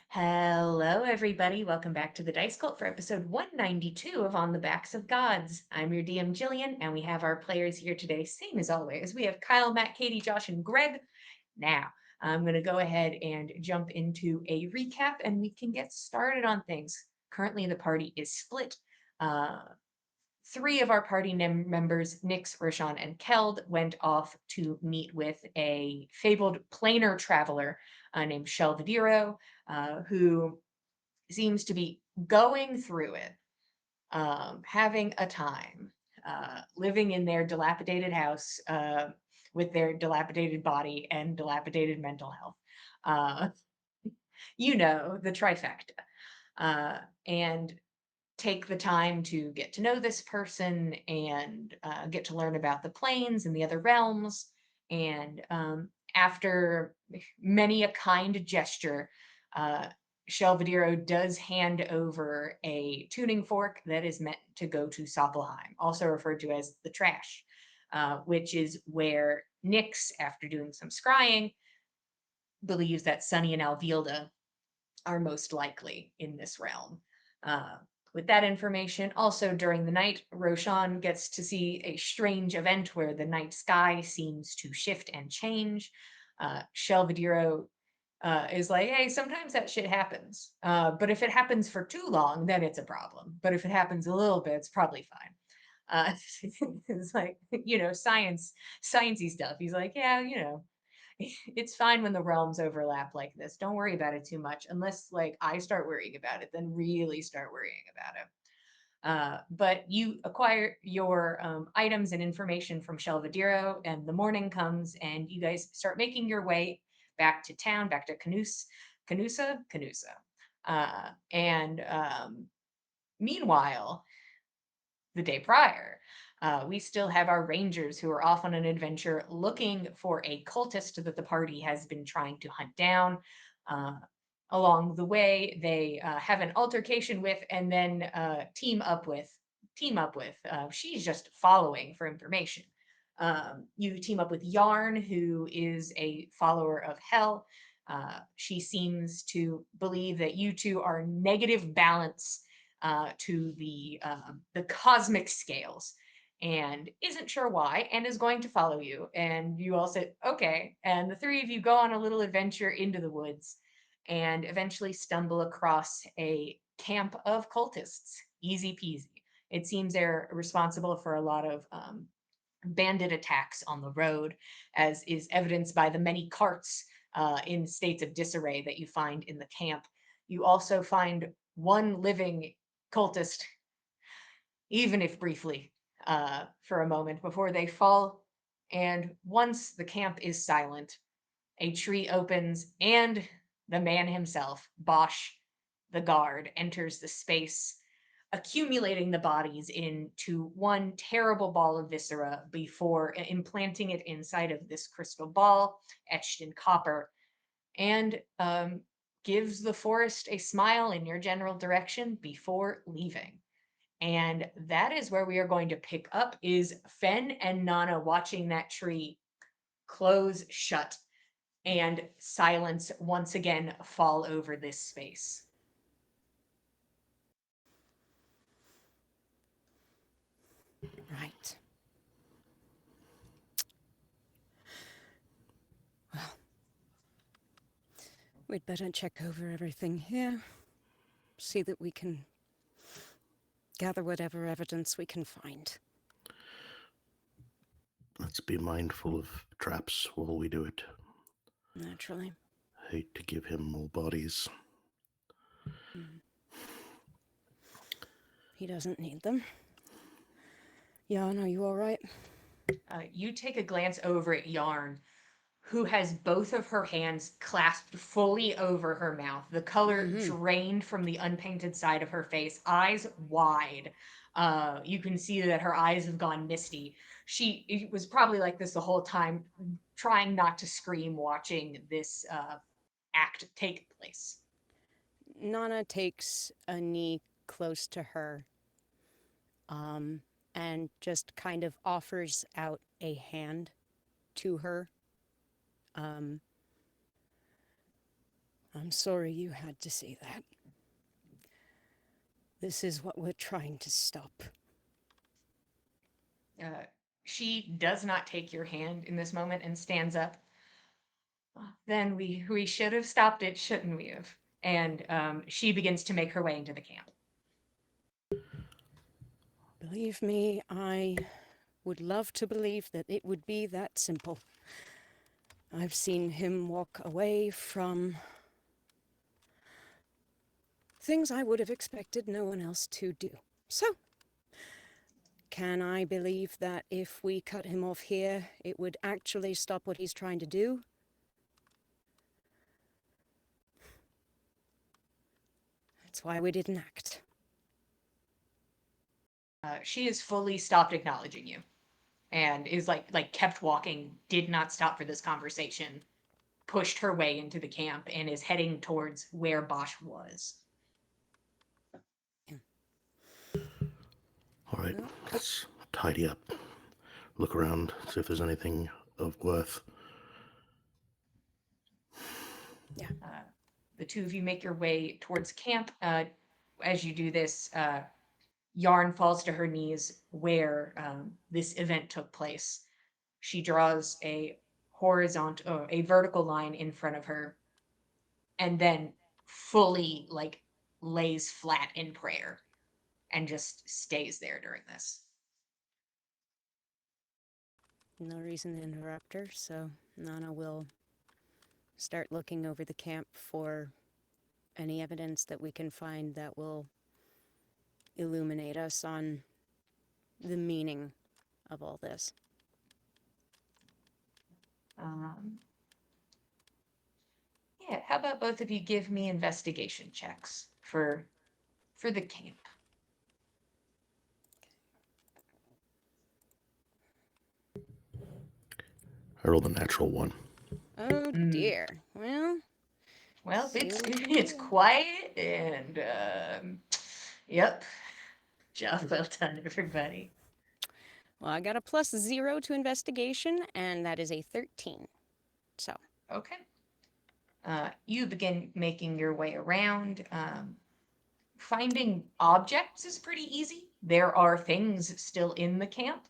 Hello, everybody. Welcome back to the Dice Cult for episode 192 of On the Backs of Gods. I'm your DM, Jillian, and we have our players here today, same as always. We have Kyle, Matt, Katie, Josh, and Greg. Now, I'm going to go ahead and jump into a recap and we can get started on things. Currently, the party is split. Uh, Three of our party members, Nyx, Roshan, and Keld, went off to meet with a fabled planar traveler named Shelvadiro, who seems to be going through it, having a time, living in their dilapidated house with their dilapidated body and dilapidated mental health. Uh, the trifecta. And take the time to get to know this person and get to learn about the planes and the other realms. And after many a kind gesture, uh, Shelvadiro does hand over a tuning fork that is meant to go to Soppelheim, also referred to as the trash, which is where Nyx, after doing some scrying, believes that Sunny and Alvilda are most likely in this realm. Uh, with that information, also during the night, Roshan gets to see a strange event where the night sky seems to shift and change. Shelvadiro is like, hey, sometimes that shit happens. But if it happens for too long, then it's a problem. But if it happens a little bit, it's probably fine. It's like, sciencey stuff. He's like, yeah, it's fine when the realms overlap like this. Don't worry about it too much, unless like I start worrying about it, then really start worrying about it. But you acquire your items and information from Shelvadiro, and the morning comes, and you guys start making your way back to town, back to Canusa. And meanwhile, the day prior, we still have our rangers who are off on an adventure looking for a cultist that the party has been trying to hunt down. Uh, Along the way, they have an altercation with, and then team up with. She's just following for information. You team up with Yarn, who is a follower of Hell. She seems to believe that you two are negative balance to the cosmic scales, and isn't sure why, and is going to follow you. And you all said okay, and the three of you go on a little adventure into the woods, and eventually stumble across a camp of cultists. Easy peasy. It seems they're responsible for a lot of bandit attacks on the road, as is evidenced by the many carts in states of disarray that you find in the camp. You also find one living cultist, even if briefly, for a moment before they fall. And once the camp is silent, a tree opens and the man himself, Bosch, the guard, enters the space, accumulating the bodies into one terrible ball of viscera before implanting it inside of this crystal ball etched in copper, and gives the forest a smile in your general direction before leaving. And that is where we are going to pick up, is Fen and Nana watching that tree close shut and silence once again fall over this space. Right. Well, we'd better check over everything here, see that we can gather whatever evidence we can find. Let's be mindful of traps while we do it. Naturally. Hate to give him more bodies. He doesn't need them. Jan, are you all right? You take a glance over at Yarn, who has both of her hands clasped fully over her mouth, the color drained from the unpainted side of her face, eyes wide. You can see that her eyes have gone misty. She was probably like this the whole time, trying not to scream watching this act take place. Nana takes a knee close to her and just kind of offers out a hand to her. I'm sorry you had to see that. This is what we're trying to stop. She does not take your hand in this moment and stands up. Then we should have stopped it, shouldn't we have? And she begins to make her way into the camp. Believe me, I would love to believe that it would be that simple. I've seen him walk away from things I would have expected no one else to do. So, can I believe that if we cut him off here, it would actually stop what he's trying to do? That's why we didn't act. She is fully stopped acknowledging you, and is like kept walking, did not stop for this conversation, pushed her way into the camp, and is heading towards where Bosch was. All right, let's tidy up. Look around, see if there's anything of worth. Yeah. The two of you make your way towards camp. As you do this, Yarn falls to her knees where this event took place. She draws a vertical line in front of her, and then fully lays flat in prayer and just stays there during this. No reason to interrupt her, so Nana will start looking over the camp for any evidence that we can find that will illuminate us on the meaning of all this. Yeah, how about both of you give me investigation checks for the camp? I rolled a natural one. Oh dear. Well, see it's what we can it's do. quiet and yep. Job well done, everybody. Well, I got a +0 to investigation, and that is a 13. So, Okay. You begin making your way around. Finding objects is pretty easy. There are things still in the camp.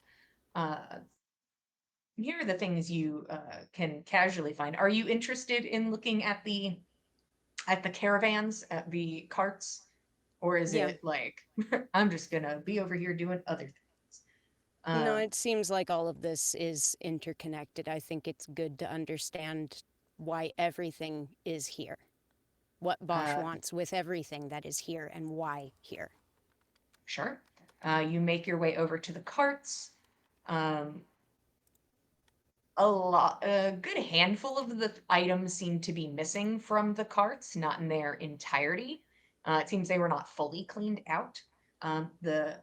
Here are the things you can casually find. Are you interested in looking at the caravans, at the carts, or is yeah. it like I'm just gonna be over here doing other things? No, it seems like all of this is interconnected. I think it's good to understand why everything is here. What Bosch wants with everything that is here and why here. Sure. You make your way over to the carts. A good handful of the items seem to be missing from the carts, not in their entirety. It seems they were not fully cleaned out. The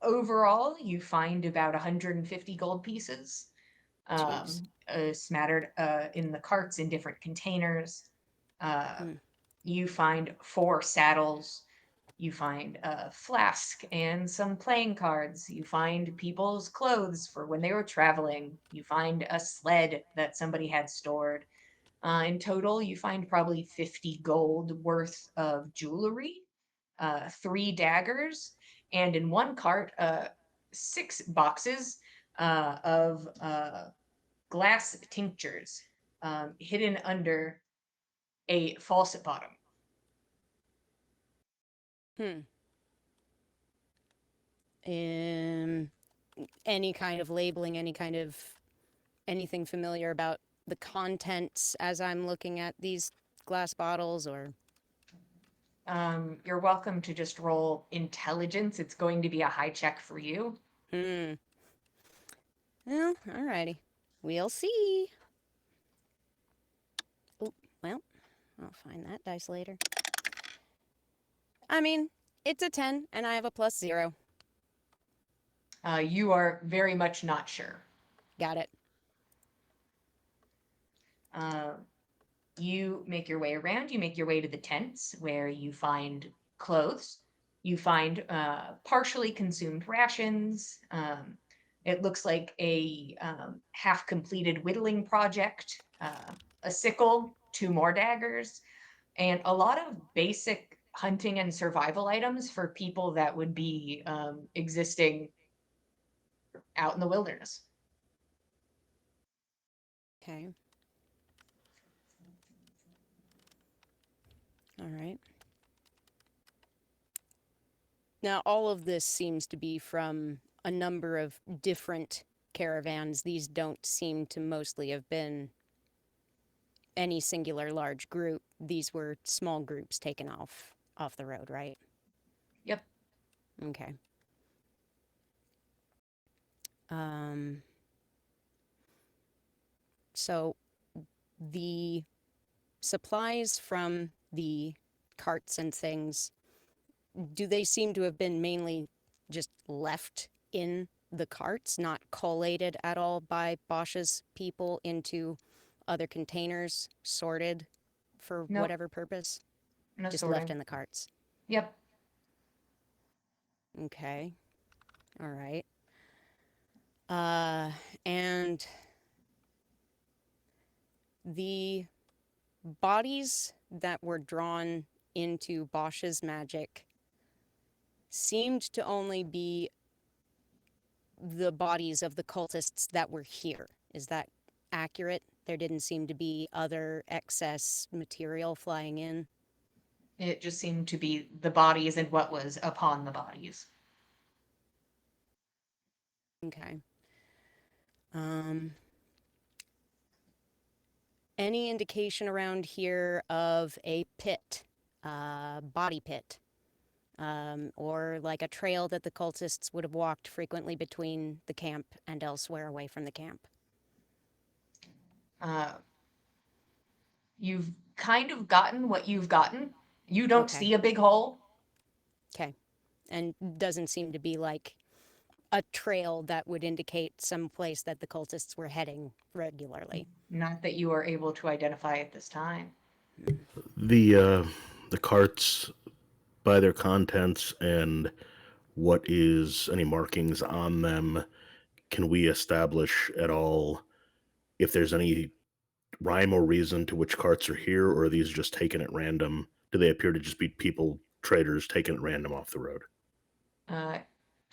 overall, you find about 150 gold pieces, Jeez. smattered in the carts in different containers. Hmm. You find 4 saddles. You find a flask and some playing cards. You find people's clothes for when they were traveling. You find a sled that somebody had stored. In total, you find probably 50 gold worth of jewelry, 3 daggers, and in one cart, 6 boxes of glass tinctures hidden under a faucet bottom. Hmm. Any kind of labeling, anything familiar about the contents as I'm looking at these glass bottles, or? You're welcome to just roll intelligence. It's going to be a high check for you. Well, alrighty. We'll see. Oh, well, I'll find that dice later. I mean, it's a 10, and I have a +0. You are very much not sure. Got it. You make your way around. You make your way to the tents where you find clothes. You find partially consumed rations. It looks like a half completed whittling project, a sickle, 2 more daggers, and a lot of basic hunting and survival items for people that would be existing out in the wilderness. Okay. All right. Now, all of this seems to be from a number of different caravans. These don't seem to mostly have been any singular large group. These were small groups taken off the road, right? Yep. Okay. Um, so the supplies from the carts and things, do they seem to have been mainly just left in the carts, not collated at all by Bosch's people into other containers, sorted for Nope. whatever purpose? No Just sorting. left in the carts. Yep. Okay. All right. And the bodies that were drawn into Bosch's magic seemed to only be the bodies of the cultists that were here. Is that accurate? There didn't seem to be other excess material flying in. It just seemed to be the bodies and what was upon the bodies. Okay. Any indication around here of a pit, body pit, or like a trail that the cultists would have walked frequently between the camp and elsewhere away from the camp? You've kind of gotten what you've gotten. You don't Okay. see a big hole. Okay. And doesn't seem to be like a trail that would indicate some place that the cultists were heading regularly. Not that you are able to identify at this time. The carts, by their contents and what is any markings on them, can we establish at all if there's any rhyme or reason to which carts are here, or are these just taken at random? Do they appear to just be people, traders, taken at random off the road?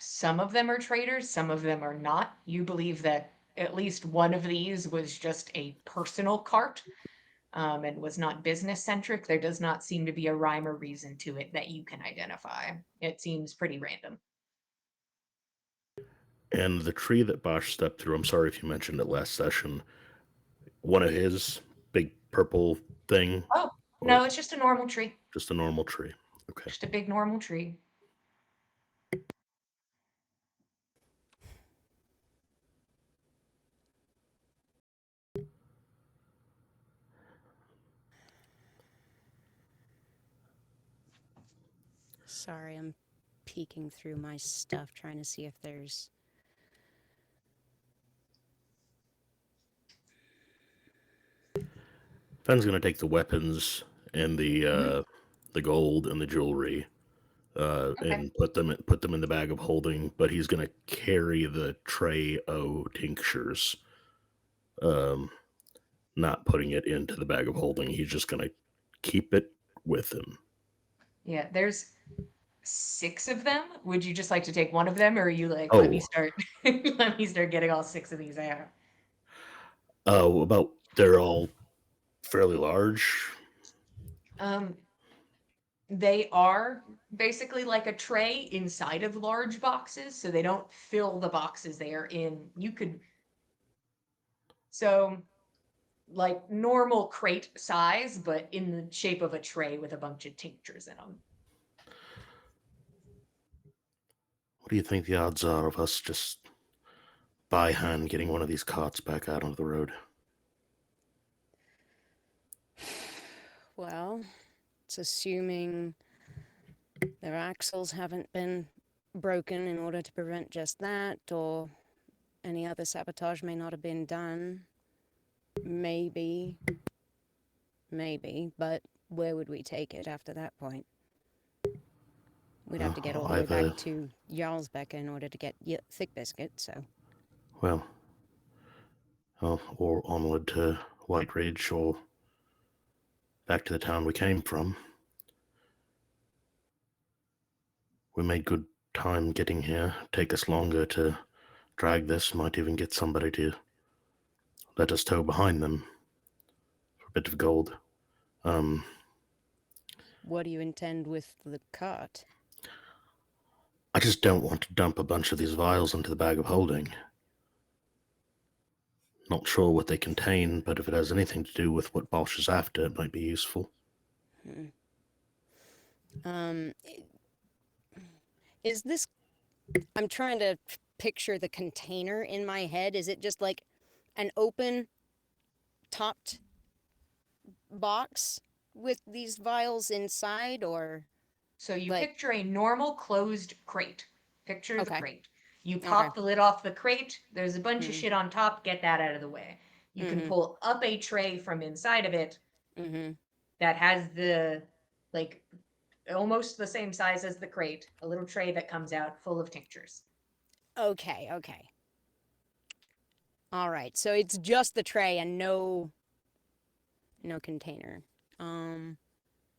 Some of them are traders, some of them are not. You believe that at least one of these was just a personal cart, and was not business centric. There does not seem to be a rhyme or reason to it that you can identify. It seems pretty random. And the tree that Bosch stepped through, I'm sorry if you mentioned it last session, one of his big purple thing, Oh, or no, it's just a normal tree. just a normal tree? Okay. Just a big normal tree. Sorry, I'm peeking through my stuff trying to see if there's... Fenn's gonna take the weapons and Mhm. the gold and the jewelry, Okay. and put them in the bag of holding. But he's gonna carry the tray o tinctures, um, not putting it into the bag of holding. He's just gonna keep it with him. Yeah, there's 6 of them. Would you just like to take one of them, or are you like, let me Oh, start let me start getting all 6 of these out? oh, about they're all fairly large. Um, they are basically like a tray inside of large boxes, so they don't fill the boxes they are in. You could so like normal crate size, but in the shape of a tray with a bunch of tinctures in them. What do you think the odds are of us just by hand getting one of these carts back out onto the road? Well, it's assuming their axles haven't been broken in order to prevent just that, or any other sabotage may not have been done. Maybe. Maybe, but where would we take it after that point? We'd have to get all the way back Either, to Jarlsbeck in order to get Thick Biscuit, so... well, or onward to White Ridge, or back to the town we came from. We made good time getting here. Take us longer to drag this. Might even get somebody to let us tow behind them for a bit of gold. What do you intend with the cart? I just don't want to dump a bunch of these vials into the bag of holding. Not sure what they contain, but if it has anything to do with what Bosch is after, it might be useful. Is this... I'm trying to picture the container in my head. Is it just like an open, topped box with these vials inside, or... So you Like- picture a normal closed crate. Picture the Okay. crate. You pop the lid off the crate. There's a bunch of Mhm. shit on top. Get that out of the way. You can Mhm. pull up a tray from inside of it Mm-hmm. that has the, like, almost the same size as the crate. A little tray that comes out full of tinctures. Okay. All right. So it's just the tray and no container.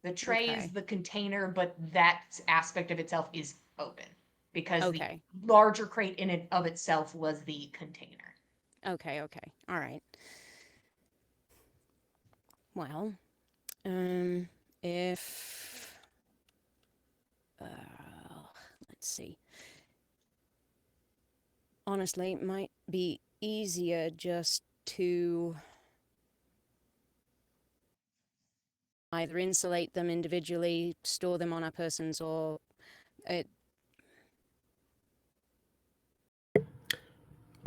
The tray is Okay. the container, but that aspect of itself is open because Okay. the larger crate in and of itself was the container. Okay. All right. Well, if let's see. Honestly, it might be easier just to either insulate them individually, store them on our persons, or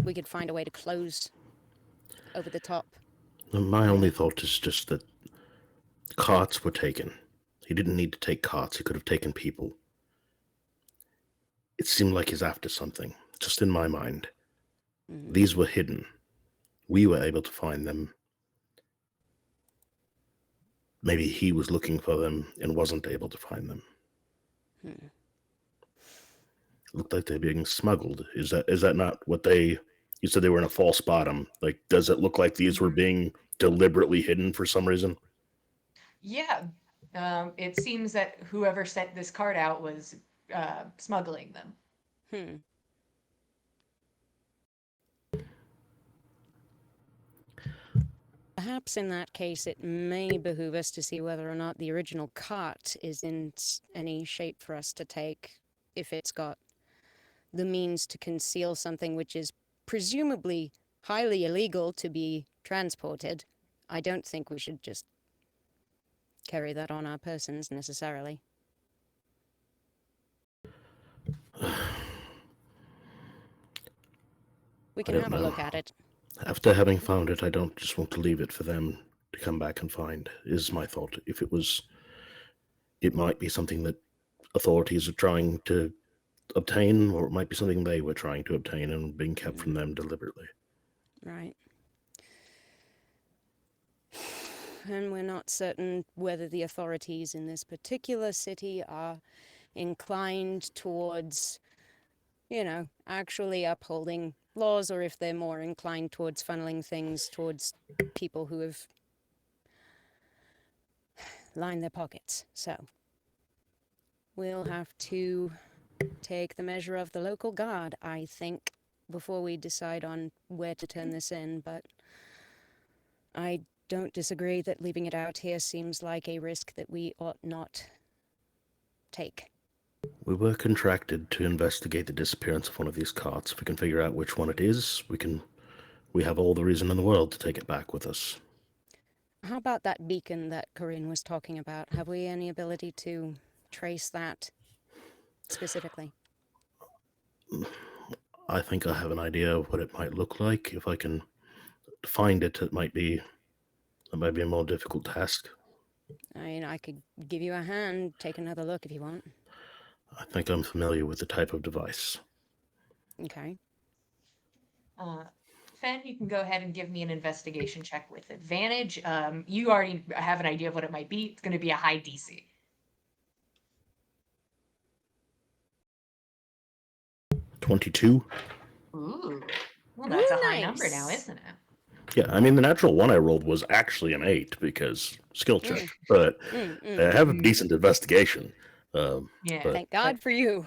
we could find a way to close over the top. My only thought is just that carts were taken. He didn't need to take carts, he could have taken people. It seemed like he's after something, just in my mind. Mhm. These were hidden. We were able to find them. Maybe he was looking for them and wasn't able to find them. Looked like they're being smuggled. Is that not what they... You said they were in a false bottom. Like, does it look like these were being deliberately hidden for some reason? Yeah. It seems that whoever sent this card out was smuggling them. Perhaps in that case, it may behoove us to see whether or not the original cart is in any shape for us to take, if it's got the means to conceal something which is presumably highly illegal to be transported. I don't think we should just carry that on our persons necessarily. We can don't have a know. look at it. After having found it, I don't just want to leave it for them to come back and find, is my thought. If it might be something that authorities are trying to obtain, or it might be something they were trying to obtain and being kept from them deliberately. Right. And we're not certain whether the authorities in this particular city are inclined towards, actually upholding laws, or if they're more inclined towards funneling things towards people who have lined their pockets. So we'll have to take the measure of the local guard, I think, before we decide on where to turn this in, but I don't disagree that leaving it out here seems like a risk that we ought not take. We were contracted to investigate the disappearance of one of these carts. If we can figure out which one it is, we have all the reason in the world to take it back with us. How about that beacon that Corinne was talking about? Have we any ability to trace that specifically? I think I have an idea of what it might look like. If I can find it, it might be a more difficult task. I mean, I could give you a hand, take another look if you want. I think I'm familiar with the type of device. Okay. Fen, you can go ahead and give me an investigation check with advantage. You already have an idea of what it might be. It's going to be a high DC. 22. Ooh. Well, that's Ooh, a high number now, nice. isn't it? Yeah, I mean, the natural one I rolled was actually an 8 because skill check, but I have a decent investigation. Yeah. But Thank God for you.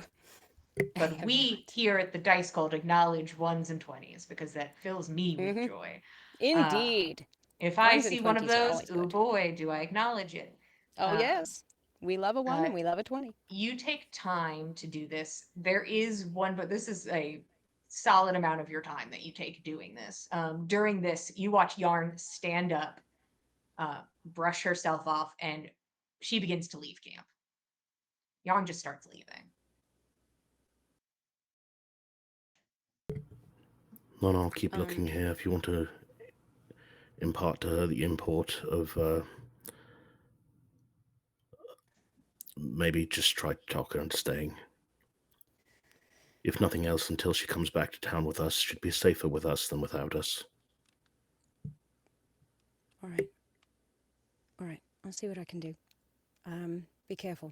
I But have we not. here at the Dice Cult acknowledge 1s and 20s because that fills me with joy. Indeed. If I 1s and see one of 20s are those, always oh good. boy, do I acknowledge it. Oh, yes. We love a 1 uh, and we love a 20. You take time to do this. There is one, but this is a solid amount of your time that you take doing this. During this, you watch Yarn stand up, brush herself off, and she begins to leave camp. Yarn just starts leaving. no, I'll keep looking here if you want to impart to her the import of maybe just try to talk her into staying. If nothing else, until she comes back to town with us, she'd be safer with us than without us. All right. All right. I'll see what I can do. Be careful.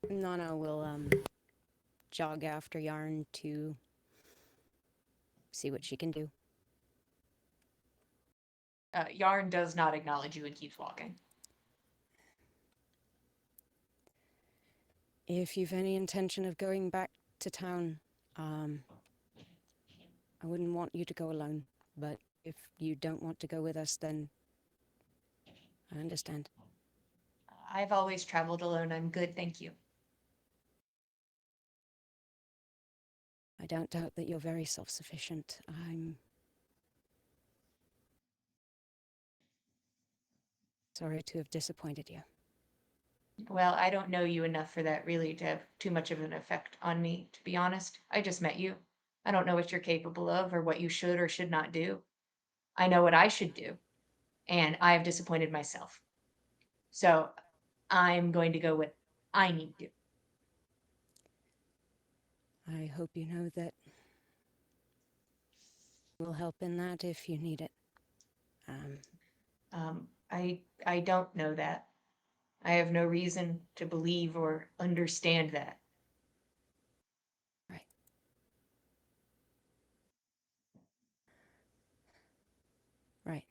Nana will jog after Yarn to see what she can do. Yarn does not acknowledge you and keeps walking. If you've any intention of going back to town, I wouldn't want you to go alone. But if you don't want to go with us, then I understand. I've always traveled alone. I'm good, thank you. I don't doubt that you're very self-sufficient. I'm sorry to have disappointed you. Well, I don't know you enough for that really to have too much of an effect on me, to be honest. I just met you. I don't know what you're capable of or what you should or should not do. I know what I should do, and I have disappointed myself. So I'm going to go with I need to. I hope you know that we'll help in that if you need it. I don't know that. I have no reason to believe or understand that. Right. Right.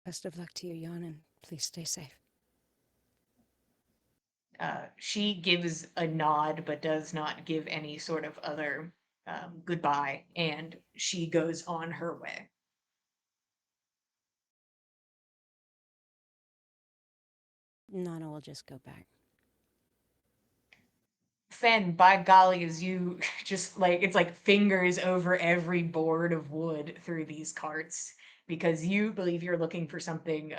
Best of luck to you, Jan, and please stay safe. She gives a nod, but does not give any sort of other goodbye, and she goes on her way. Nana will just go back. Fen, by golly, as you just like it's like fingers over every board of wood through these carts because you believe you're looking for something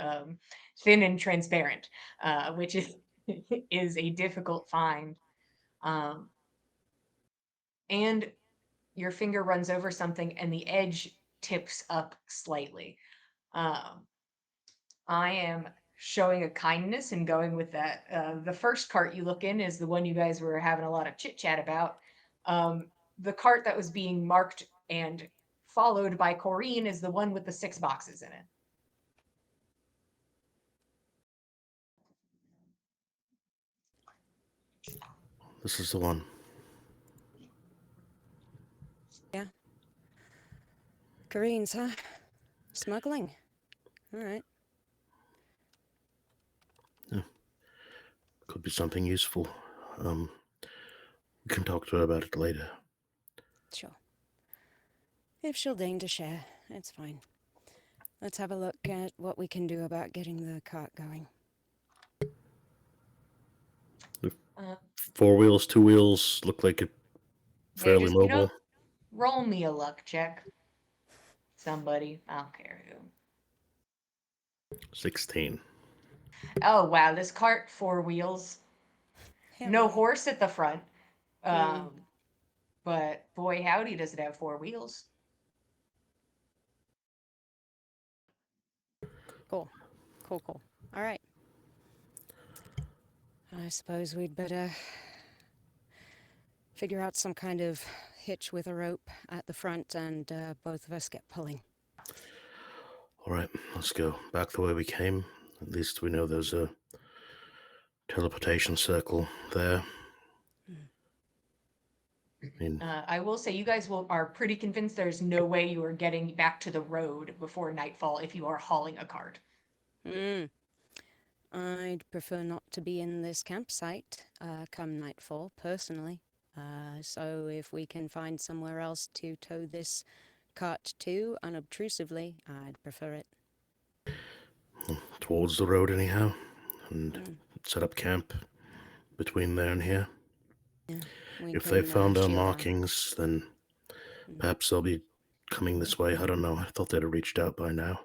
thin and transparent, which is is a difficult find. And your finger runs over something and the edge tips up slightly. Um, I am showing a kindness and going with that. The first cart you look in is the one you guys were having a lot of chit chat about. The cart that was being marked and followed by Corrine is the one with the 6 boxes in it. This is the one. Yeah. Koreans, huh? Smuggling. All right. Could be something useful. We can talk to her about it later. Sure. If she'll deign to share, it's fine. Let's have a look at what we can do about getting the cart going. 4 wheels, 2 wheels look like it Yeah, fairly just, mobile. roll me a luck check. Somebody, I don't care who. 16. Oh, wow, this cart, 4 wheels. Hell No yeah. horse at the front. But boy, howdy, does it have 4 wheels. Cool. Cool. All right. I suppose we'd better figure out some kind of hitch with a rope at the front and both of us get pulling. All right, let's go back the way we came. At least we know there's a teleportation circle there. I mean, I will say you guys are pretty convinced there's no way you are getting back to the road before nightfall if you are hauling a cart. I'd prefer not to be in this campsite come nightfall, personally. So if we can find somewhere else to tow this cart to unobtrusively, I'd prefer it. towards the road anyhow, and set up camp between there and here. Yeah, we If can they found our shield markings, then perhaps they'll be coming this way. I don't know. I thought they'd have reached out by now.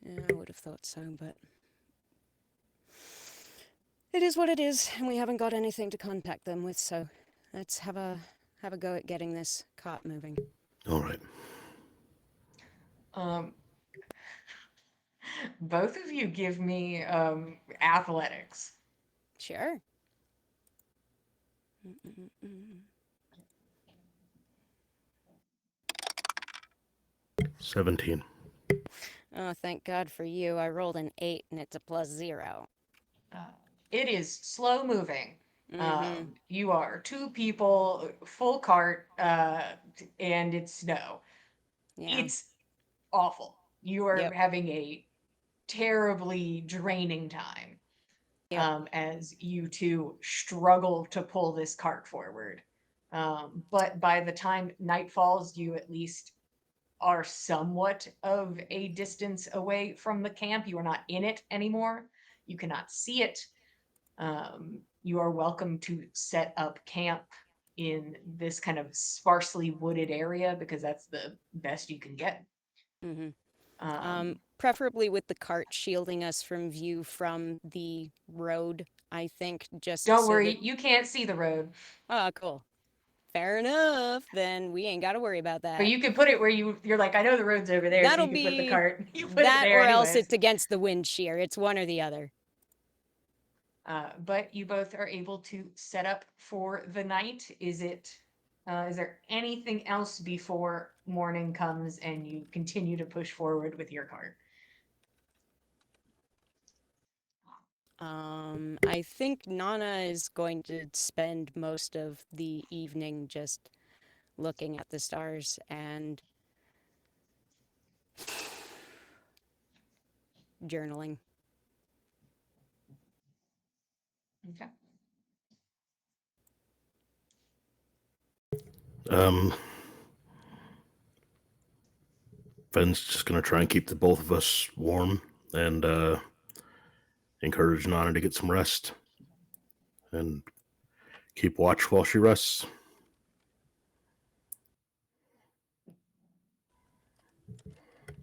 Yeah, I would have thought so, but it is what it is, and we haven't got anything to contact them with, so let's have a go at getting this cart moving. All right. Both of you give me athletics. Sure. 17. Oh, thank God for you. I rolled an 8 and it's a +0. It is slow moving. Mm-hmm. You are two people, full cart, and it's snow. Yeah. It's awful. You are Yep. having a terribly draining time Yep. as you two struggle to pull this cart forward. But by the time night falls, you at least are somewhat of a distance away from the camp. You are not in it anymore. You cannot see it. You are welcome to set up camp in this kind of sparsely wooded area because that's the best you can get. Mm-hmm. Um, Preferably with the cart shielding us from view from the road, I think, just don't so worry, that... you can't see the road, Oh, cool. Fair enough. Then we ain't got to worry about but that. you could put it where you're like, I know the road's over there, so That'll you could put the be cart. You put it that, there or else anyways. it's against the wind shear. It's one or the other. But you both are able to set up for the night. Is there anything else before morning comes and you continue to push forward with your cart? I think Nana is going to spend most of the evening just looking at the stars and journaling. Okay. Ben's just gonna try and keep the both of us warm and encourage Nana to get some rest and keep watch while she rests.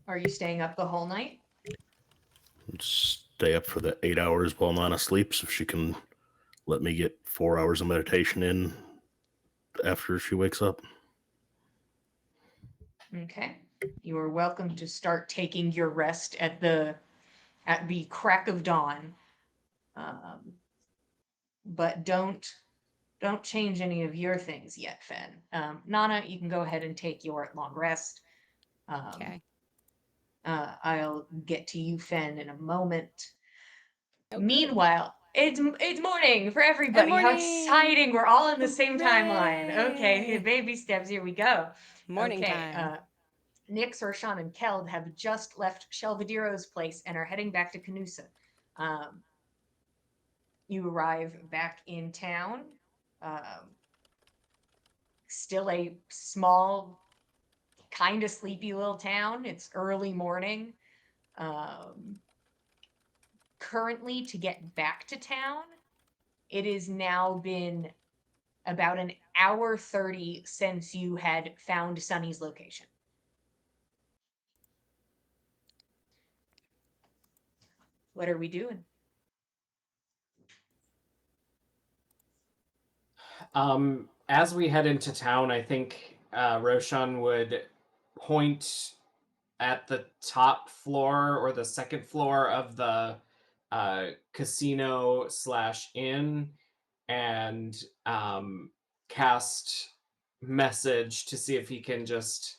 Are you staying up the whole night? Stay up for the 8 hours while Nana sleeps. If she can let me get 4 hours of meditation in after she wakes up. Okay. You are welcome to start taking your rest at the crack of dawn. But don't change any of your things yet, Fen. Nana, you can go ahead and take your long rest. Okay. I'll get to you, Fen, in a moment. Oh, good. Meanwhile, it's morning for everybody. Good How morning. exciting! We're all in the same timeline. Okay, Hooray. baby steps. Here we go. Morning Okay, time. Nix, Roshan, and Keld have just left Shelvadiro's place and are heading back to Canusa. You arrive back in town. Still a small, kind of sleepy little town. It's early morning. Currently, to get back to town, it has now been about an hour 30 since you had found Sunny's location. What are we doing? As we head into town, I think Roshan would point at the top floor or the second floor of the casino / inn and cast message to see if he can just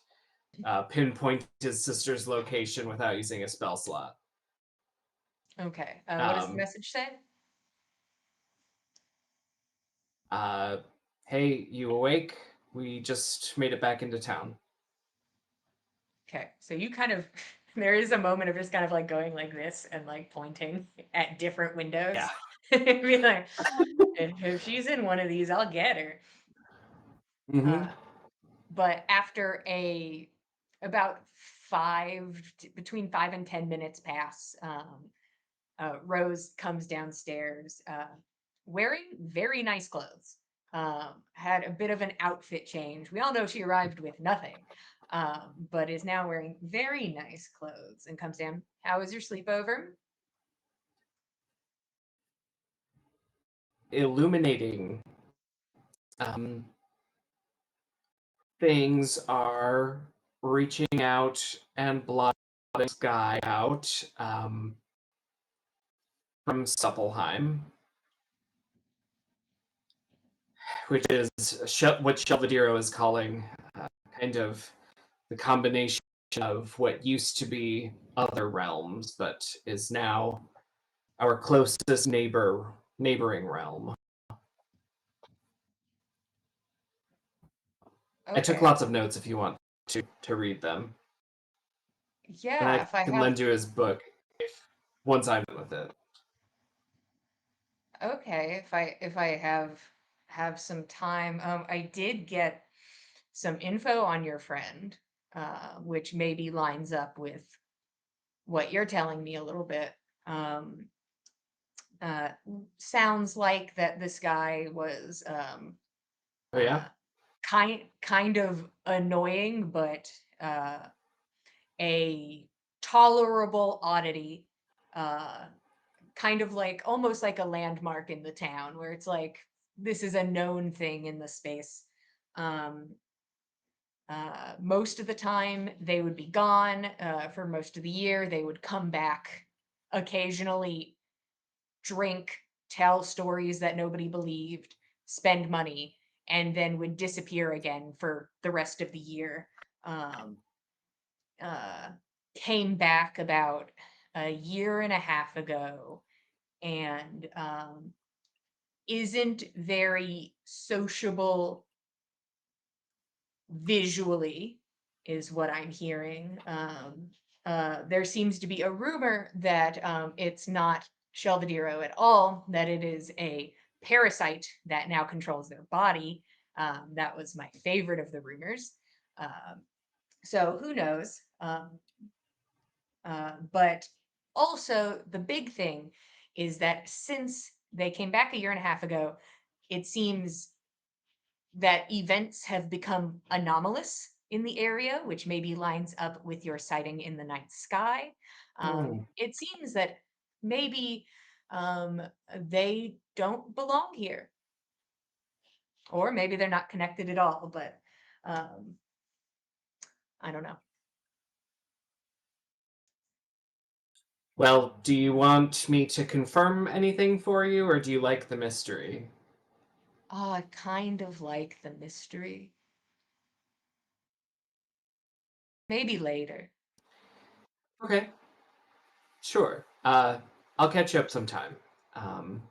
pinpoint his sister's location without using a spell slot. Okay. What does the message say? Hey, you awake? We just made it back into town. Okay, so you kind of there is a moment of just kind of like going like this and like pointing at different windows. Yeah. Be like, if she's in one of these, I'll get her. Mm-hmm. But after about between 5 and 10 minutes pass, Rose comes downstairs wearing very nice clothes. Had a bit of an outfit change. We all know she arrived with nothing, but is now wearing very nice clothes and comes down. How was your sleepover? Illuminating. Um, Things are reaching out and blotting the sky out from Suppelheim, which is what Shelvediro is calling kind of the combination of what used to be other realms, but is now our closest neighboring realm. I took Okay. lots of notes if you want to read them. And Yeah, I if I can have lend you his book once I'm done with it. okay, if I have some time, I did get some info on your friend, which maybe lines up with what you're telling me a little bit. Um, uh, Sounds like that this guy was Oh yeah? uh, kind of annoying, but uh, a tolerable oddity. Kind of like almost like a landmark in the town, where it's like this is a known thing in the space. Um, Most of the time, they would be gone for most of the year. They would come back occasionally, drink, tell stories that nobody believed, spend money, and then would disappear again for the rest of the year. Um, uh, Came back about a year and a half ago and isn't very sociable visually, is what I'm hearing. There seems to be a rumor that it's not Shelvediro at all, that it is a parasite that now controls their body. That was my favorite of the rumors. So who knows? But also, the big thing is that since they came back a year and a half ago, it seems that events have become anomalous in the area, which maybe lines up with your sighting in the night sky. It seems that maybe they don't belong here, or maybe they're not connected at all, but um, I don't know. Well, do you want me to confirm anything for you, or do you like the mystery? Oh, I kind of like the mystery. Maybe later. Okay, sure. I'll catch you up sometime. Um,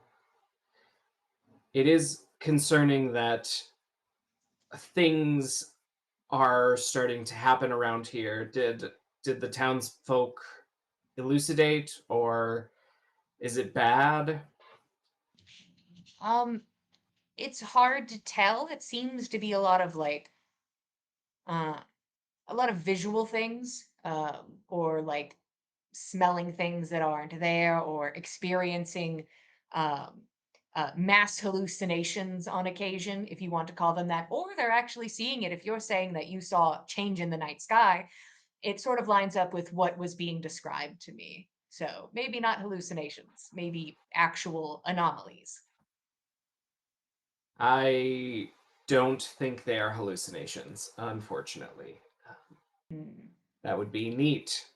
it is concerning that things are starting to happen around here. Did the townsfolk elucidate, or is it bad? Um, it's hard to tell. It seems to be a lot of like uh a lot of visual things, or like smelling things that aren't there, or experiencing um, mass hallucinations on occasion, if you want to call them that, or they're actually seeing it. If you're saying that you saw change in the night sky, it sort of lines up with what was being described to me. So maybe not hallucinations, maybe actual anomalies. I don't think they are hallucinations, unfortunately. Hmm. That would be neat,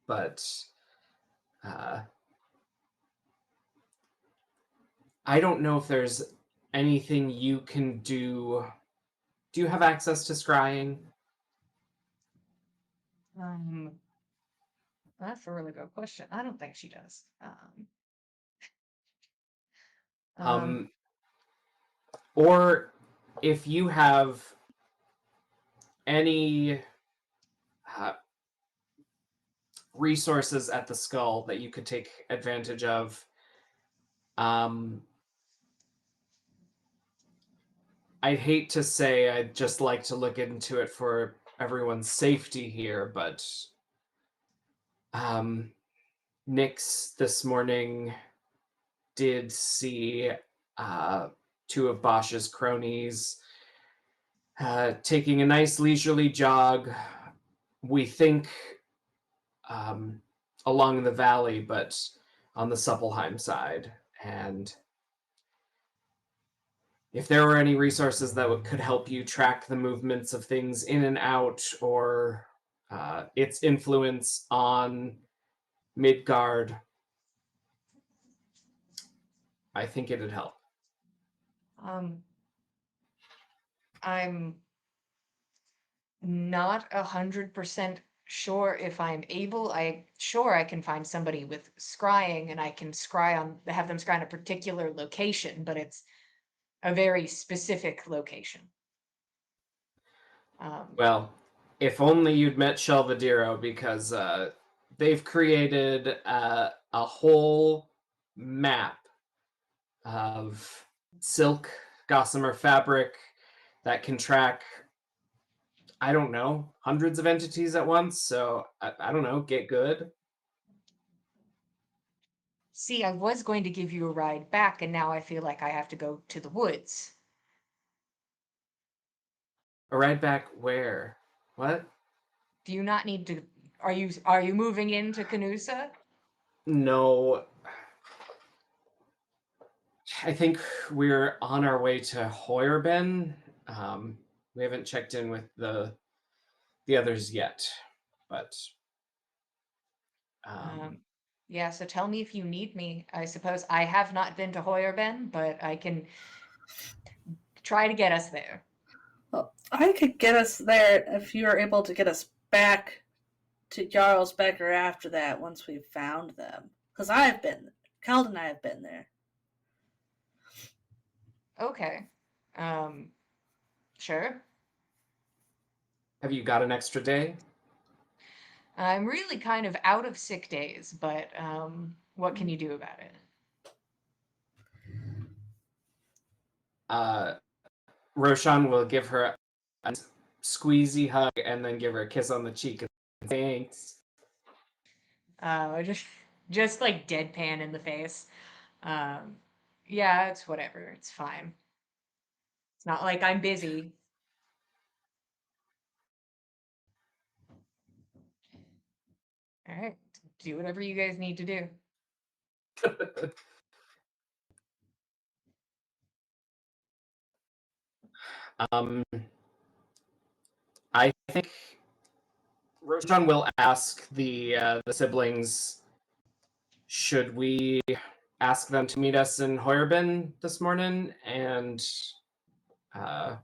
but uh, I don't know if there's anything you can do. Do you have access to scrying? Um, that's a really good question. I don't think she does. Um, Um, or if you have any resources at the skull that you could take advantage of. I'd hate to say I'd just like to look into it for everyone's safety here, but Nyx this morning did see two of Bosch's cronies taking a nice leisurely jog. We think along the valley, but on the Suppelheim side. And if there were any resources that could help you track the movements of things in and out, or its influence on Midgard, I think it'd help. I'm not 100% sure if I'm able. I can find somebody with scrying, and I can have them scry on a particular location, but it's a very specific location. Well, if only you'd met Shelvadiro, because they've created a whole map of silk gossamer fabric that can track, I don't know, hundreds of entities at once. So I don't know, get good. See, I was going to give you a ride back, and now I feel like I have to go to the woods. A ride back where? What? Do you not need to? Are you moving into Canusa? No. I think we're on our way to Hoyerben. We haven't checked in with the others yet, but yeah, so tell me if you need me. I suppose I have not been to Hoyerben, but I can try to get us there. Well, I could get us there if you are able to get us back to Jarlsbecker after that, once we've found them. Because Keld and I have been there. Okay. Sure. have you got an extra day? I'm really kind of out of sick days, but what can you do about it? Roshan will give her a squeezy hug and then give her a kiss on the cheek. Thanks. Just like deadpan in the face. Yeah, it's whatever. It's fine. It's not like I'm busy. All right, do whatever you guys need to do. I think Roshan will ask the siblings, should we ask them to meet us in Hoyerben this morning? And I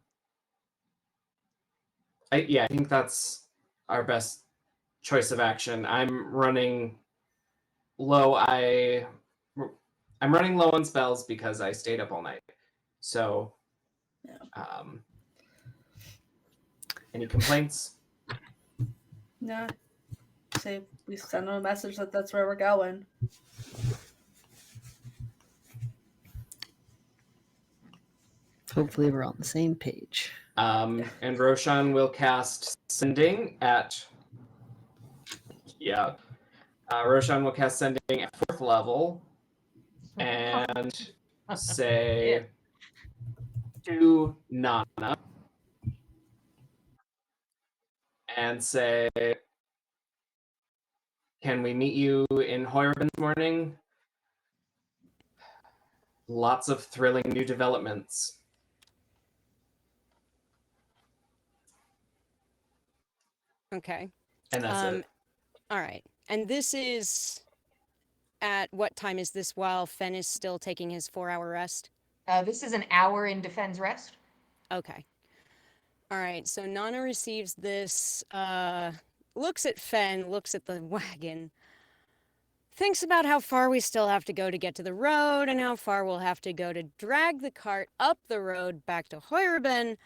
think that's our best choice of action. I'm running low. I'm running low on spells because I stayed up all night. So, Yeah. Any complaints? Yeah. Say we send them a message that that's where we're going. Hopefully we're on the same page. And Roshan will cast Sending at... Yeah. Roshan will cast Sending at 4th level and say to Nana and say, can we meet you in Hoyerben this morning? Lots of thrilling new developments. Okay. And that's it. All right. And this is at what time is this while Fen is still taking his 4-hour rest? This is an hour in defense rest. Okay. All right. So Nana receives this, looks at Fen, looks at the wagon, thinks about how far we still have to go to get to the road and how far we'll have to go to drag the cart up the road back to Heuerben.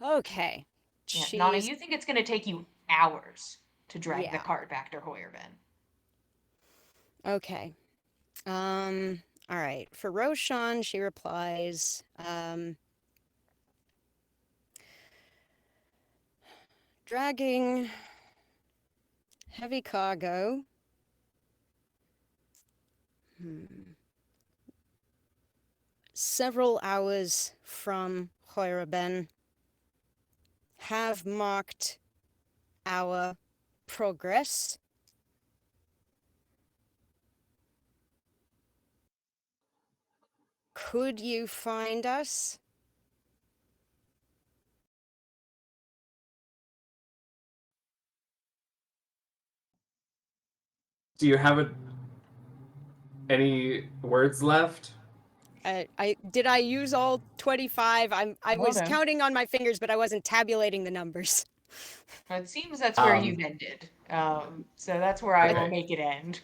Okay. Yeah, Nana, She's you think it's going to take you hours to drag the Yeah. cart back to Heuerben. okay. All right. For Roshan, she replies, dragging heavy cargo. Several hours from Heuerben have marked our progress. Could you find us? Do you have any words left? Did I use all 25? I was Hold on. counting on my fingers, but I wasn't tabulating the numbers. It seems that's where Um, you've ended. So that's where I will okay. make it end.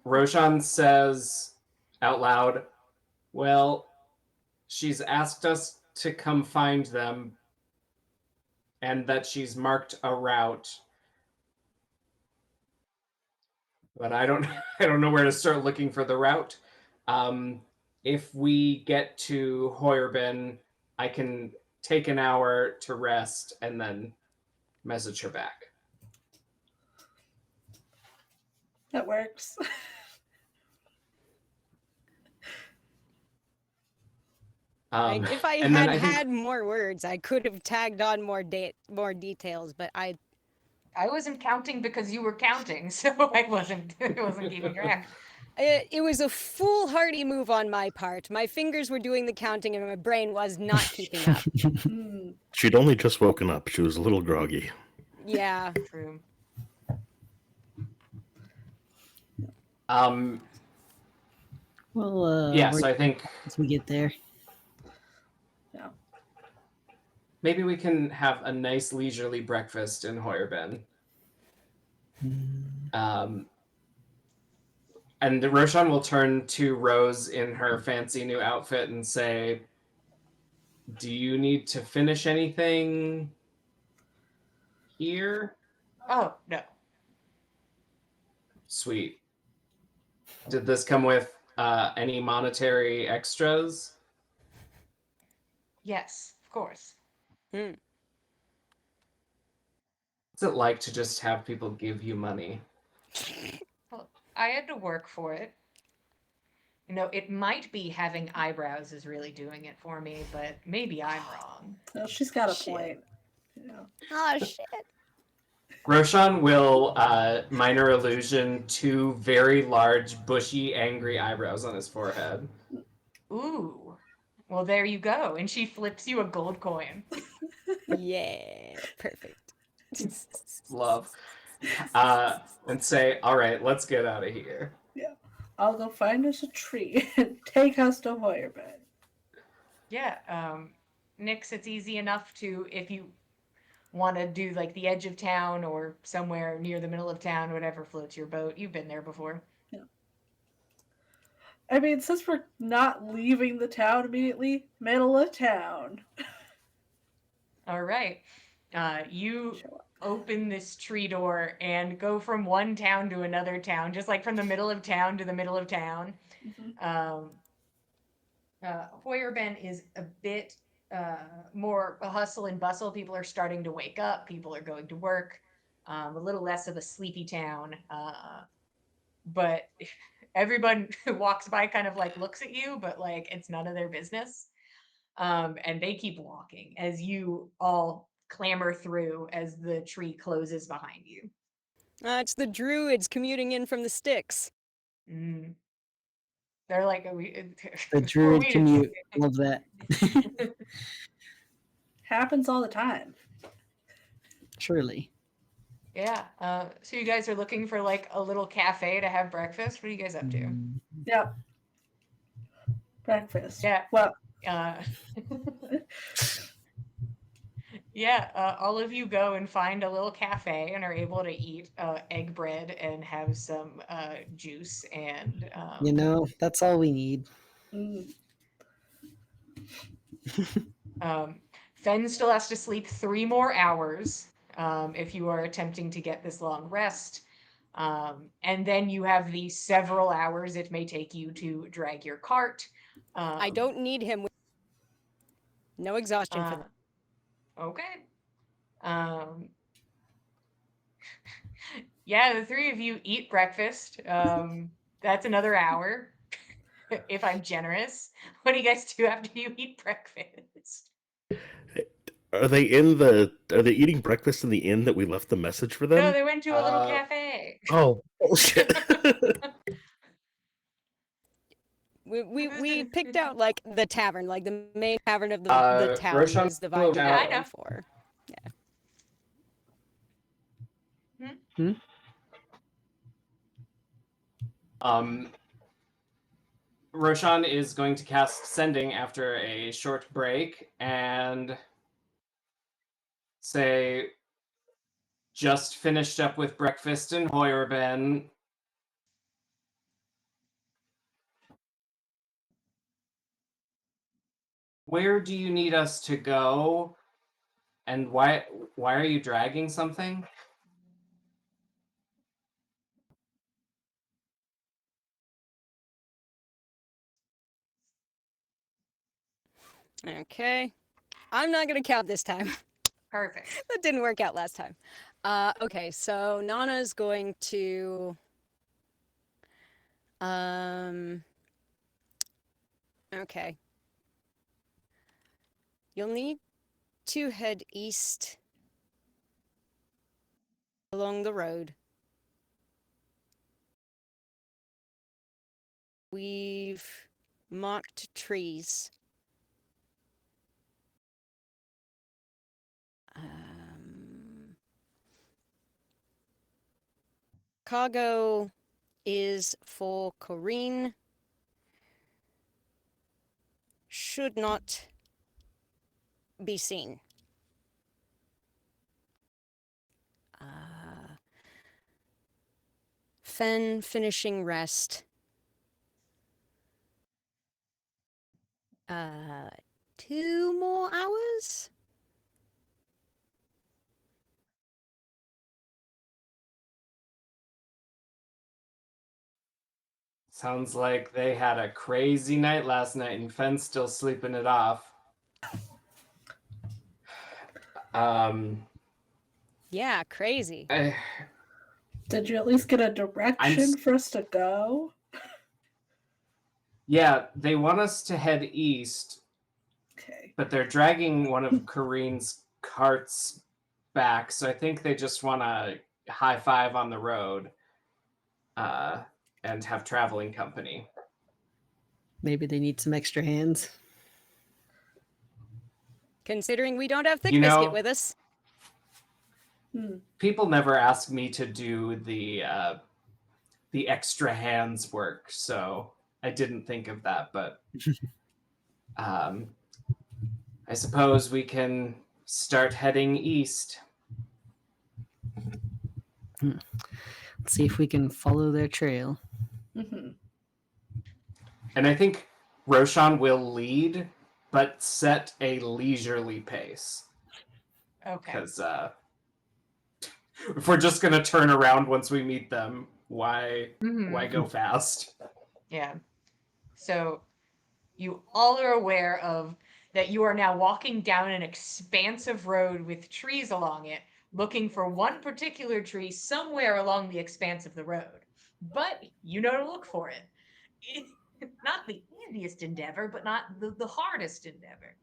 Roshan says out loud, well, she's asked us to come find them and that she's marked a route. But I don't I don't know where to start looking for the route. If we get to Heuerben, I can take an hour to rest and then message her back. That works. If I and then had I think had more words, I could have tagged on more details, but I wasn't counting because you were counting, so I wasn't keeping track. it was a foolhardy move on my part. My fingers were doing the counting and my brain was not keeping up. Hmm. She'd only just woken up. She was a little groggy. Yeah. True. Well, yeah, where so I think once we get there. Yeah. maybe we can have a nice leisurely breakfast in Heuerben. And Roshan will turn to Rose in her fancy new outfit and say, do you need to finish anything here? Oh, no. Sweet. Did this come with any monetary extras? Yes, of course. Hmm. What's it like to just have people give you money? Well, I had to work for it. You know, it might be having eyebrows is really doing it for me, but maybe I'm wrong. No, she's got a Shit. point. Yeah. Oh, shit. Roshan will minor illusion two very large, bushy, angry eyebrows on his forehead. Ooh. Well, there you go. And she flips you a gold coin. Yeah. Perfect. Love. And say, all right, let's get out of here. Yeah. I'll go find us a tree and take us to Heuerben. Yeah, Nyx, it's easy enough to, if you want to do like the edge of town or somewhere near the middle of town, whatever floats your boat. You've been there before. Yeah. I mean, since we're not leaving the town immediately, middle of town. All right. You Show up. open this tree door and go from one town to another town, just like from the middle of town to the middle of town. Mhm. Heuerben is a bit more a hustle and bustle. People are starting to wake up. People are going to work. A little less of a sleepy town. But everyone who walks by kind of like looks at you, but like it's none of their business. And they keep walking as you all clamber through as the tree closes behind you. It's the druids commuting in from the sticks. Mm. They're like, The druid wait a commute. Love that. Happens all the time. Surely. Yeah. So you guys are looking for like a little cafe to have breakfast. What are you guys up to? Yep. Breakfast. Yeah. Well, Uh, all of you go and find a little cafe and are able to eat egg bread and have some juice and That's all we need. Mm. Fen still has to sleep 3 more hours if you are attempting to get this long rest. And then you have the several hours it may take you to drag your cart. I don't need him. No exhaustion for that. Okay. Yeah, the 3 of you eat breakfast. That's another hour, if I'm generous. What do you guys do after you eat breakfast? Are they eating breakfast in the inn that we left the message for them? No, they went to a little cafe. Oh, bullshit. We picked out like the tavern, like the main tavern of the town Roshan was the will vibe we out- were I know. going for. Roshan is going to cast Sending after a short break and say, just finished up with breakfast in Hoyerben. Where do you need us to go? And why are you dragging something? Okay. I'm not going to count this time. Perfect. That didn't work out last time. Okay, so Nana's going to... Okay. You'll need to head east along the road. We've marked trees. Cargo is for Corrine. Should not be seen. Fen finishing rest. 2 more hours? Sounds like they had a crazy night last night and Fenn's still sleeping it off. Yeah, crazy. Did you at least get a direction for us to go? Yeah, they want us to head east, Okay. but they're dragging one of Kareen's carts back, so I think they just want to high five on the road and have traveling company. Maybe they need some extra hands. Considering we don't have Thick You know- Biscuit with us. People never ask me to do the extra hands work, so I didn't think of that, but I suppose we can start heading east. Let's see if we can follow their trail. Mm-hmm. And I think Roshan will lead, but set a leisurely pace. Okay. Because if we're just going to turn around once we meet them, why go fast? Yeah. So you all are aware of that you are now walking down an expansive road with trees along it, looking for one particular tree somewhere along the expanse of the road. But you know to look for it. Not the easiest endeavor, but not the hardest endeavor.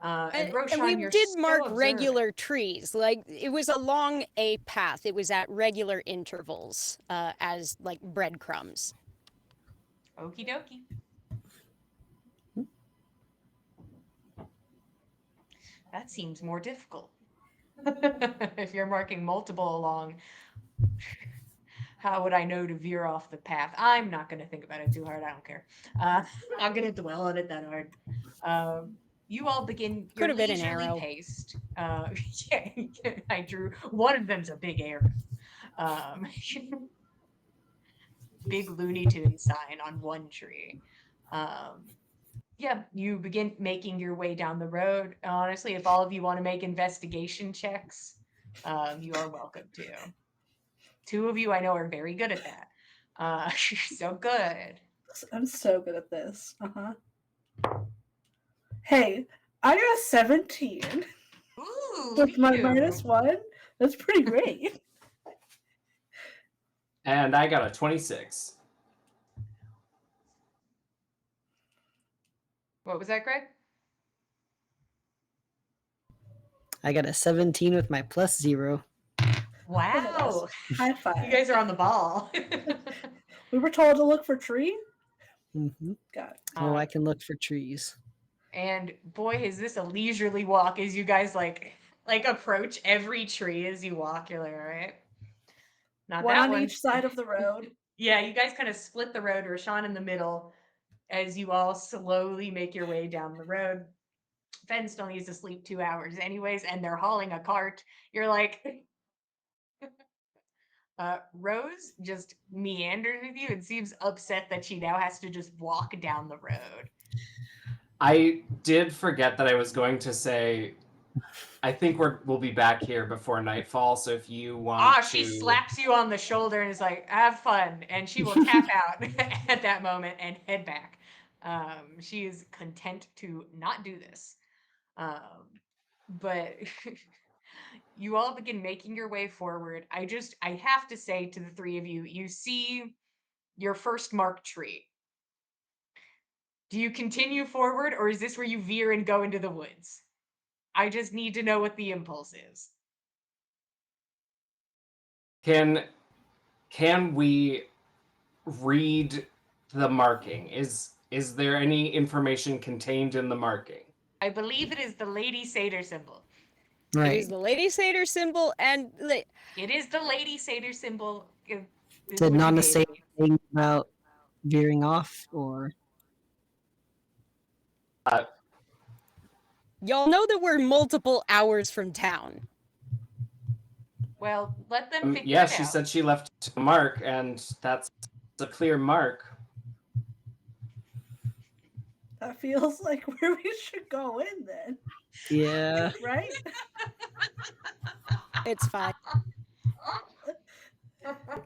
And Roshan, we you're did so mark observant. regular trees. Like, it was along a path. It was at regular intervals, as, like, breadcrumbs. Okie dokie. That seems more difficult. If you're marking multiple along, how would I know to veer off the path? I'm not going to think about it too hard. I don't care. I'm not going to dwell on it that hard. You all begin your Could have been an leisurely arrow. paced. Yeah, I drew one of them's a big arrow. Um, big Looney Tunes sign on one tree. Yeah, you begin making your way down the road. Honestly, if all of you want to make investigation checks, you are welcome to. Two of you I know are very good at that. So good. I'm so good at this. Hey, I got a 17 Ooh, with my you. -1. That's pretty great. And I got a 26. What was that, Greg? I got a 17 with my +0. Wow. High five. You guys are on the ball. We were told to look for tree. Mm-hmm. Got it. Oh, I can look for trees. And boy, is this a leisurely walk as you guys like approach every tree as you walk. You're like, all right. Not One that on one. each side of the road. Yeah, you guys kind of split the road, Rashawn in the middle, as you all slowly make your way down the road. Fen still needs to sleep 2 hours anyways, and they're hauling a cart. You're like, Rose just meanders with you and seems upset that she now has to just walk down the road. I did forget that I was going to say, I think we'll be back here before nightfall. So if you want to, She slaps you on the shoulder and is like, "Have fun," and she will tap out at that moment and head back. She is content to not do this, but you all begin making your way forward. I have to say to the three of you, you see your first marked tree. Do you continue forward, or is this where you veer and go into the woods? I just need to know what the impulse is. can we read the marking? Is there any information contained in the marking? I believe it is the Lady Satyr symbol. It Right. is the Lady Satyr symbol, and It is the Lady Satyr symbol. This is Did what you Nana gave say me. anything about veering off, or y'all know that we're multiple hours from town. Well, let them figure Yeah, it she out. said she left a mark, and that's a clear mark. That feels like where we should go in then, yeah? right? It's fine.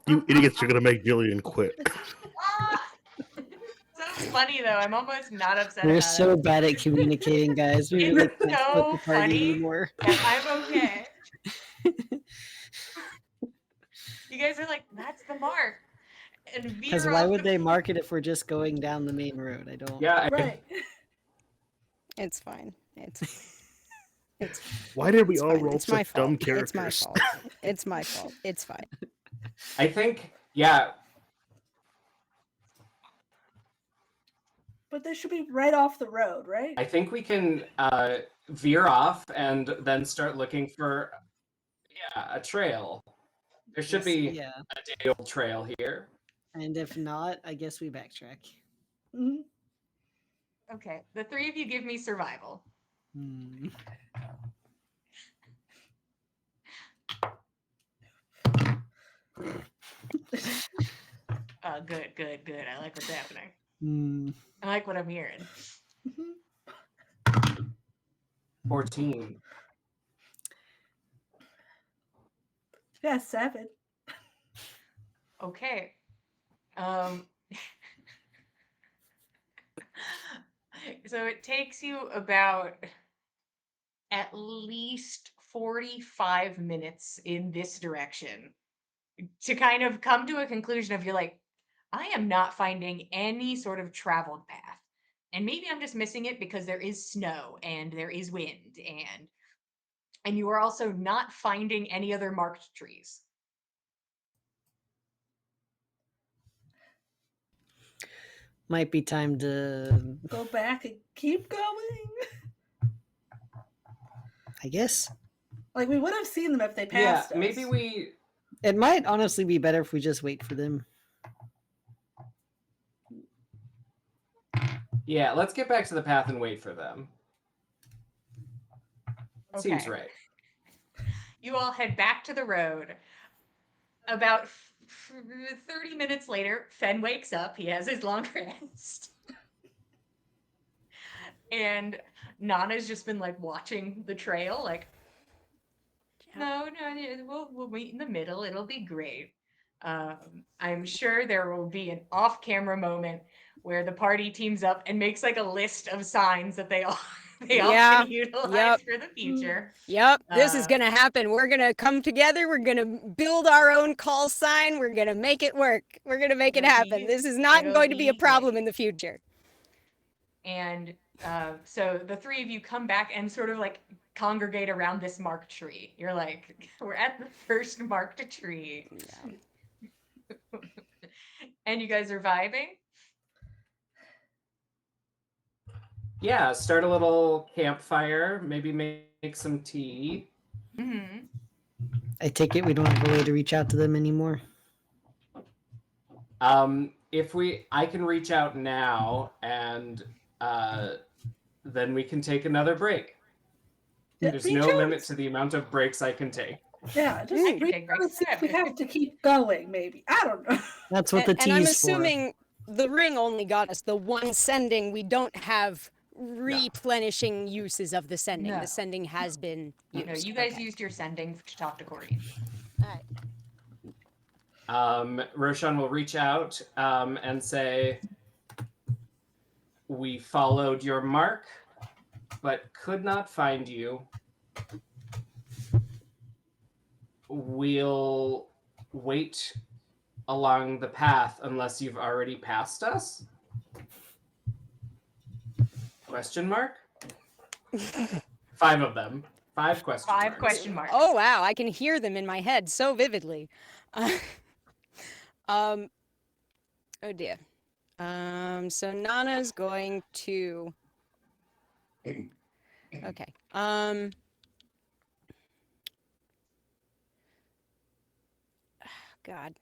You idiots are gonna make Jillian quit. Sounds funny though. I'm almost not upset We're about so it. bad at communicating, guys. We really It's can't split so the party funny anymore. that I'm okay. You guys are like, that's the mark. And Because veer why off would the they mark it if we're just going down the main road? I don't. Yeah, Right. It's fine. It's Why did we it's all fine. roll It's my such dumb fault. It's my characters? fault. It's my fault. It's fine. I think, yeah, But they should be right off the road, right? I think we can veer off and then start looking for a trail. There should be Yeah. a day-old trail here. And if not, I guess we backtrack. Mhm. Okay, the three of you give me survival. Hmm. Good. I like what's happening. Hmm. I like what I'm hearing. 14. Yeah, 7. Okay. So it takes you about at least 45 minutes in this direction to kind of come to a conclusion of you're like, I am not finding any sort of traveled path. And maybe I'm just missing it because there is snow and there is wind and you are also not finding any other marked trees. Might be time to. Go back and keep going. I guess Like we would have seen them if they Yeah, passed us. maybe we. it might honestly be better if we just wait for them. Yeah, let's get back to the path and wait for them. Seems Okay. right. You all head back to the road. About 30 minutes later, Fen wakes up. He has his long rest. And Nana's just been like watching the trail, like, no, we'll meet in the middle. It'll be great. I'm sure there will be an off-camera moment where the party teams up and makes like a list of signs that they all Yeah, can utilize yep. for the future. Yep, this is Uh, gonna happen. We're gonna come together. We're gonna build our own call sign. We're gonna make it work. We're gonna make it happen. This is not it'll going to be a be problem great. in the future. And so the three of you come back and sort of like congregate around this marked tree. You're like, we're at the first marked tree. And you guys are vibing? Yeah, start a little campfire. Maybe make some tea. Mm-hmm. I take it we don't have a way to reach out to them anymore. I can reach out now, and then we can take another break. There's Reach no out. limit to the amount of breaks I can take. Yeah, just I can reach take out and breaks see if we forever. have to keep going, maybe. I don't know. That's what the And I'm tea's assuming the ring only got us the one sending. We don't have replenishing uses of the sending. No. The sending has been used. No, you guys Okay. used your sending to talk to Corey. All right. Roshan will reach out and say, "We followed your mark, but could not find you. We'll wait along the path unless you've already passed us?" Question mark? 5 of them. 5 question marks. 5 question marks. Oh wow, I can hear them in my head so vividly. Oh dear. So Nana's going to. Okay. God.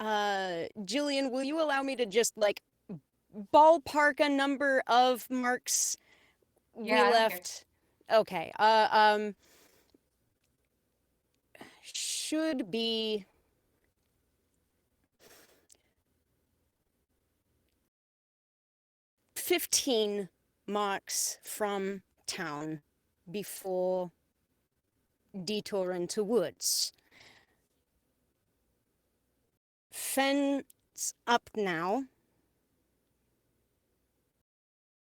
Jillian, will you allow me to just like ballpark a number of marks Yeah, we I don't care. left? Okay. Should be 15 marks from town before detour into woods. Fence up now.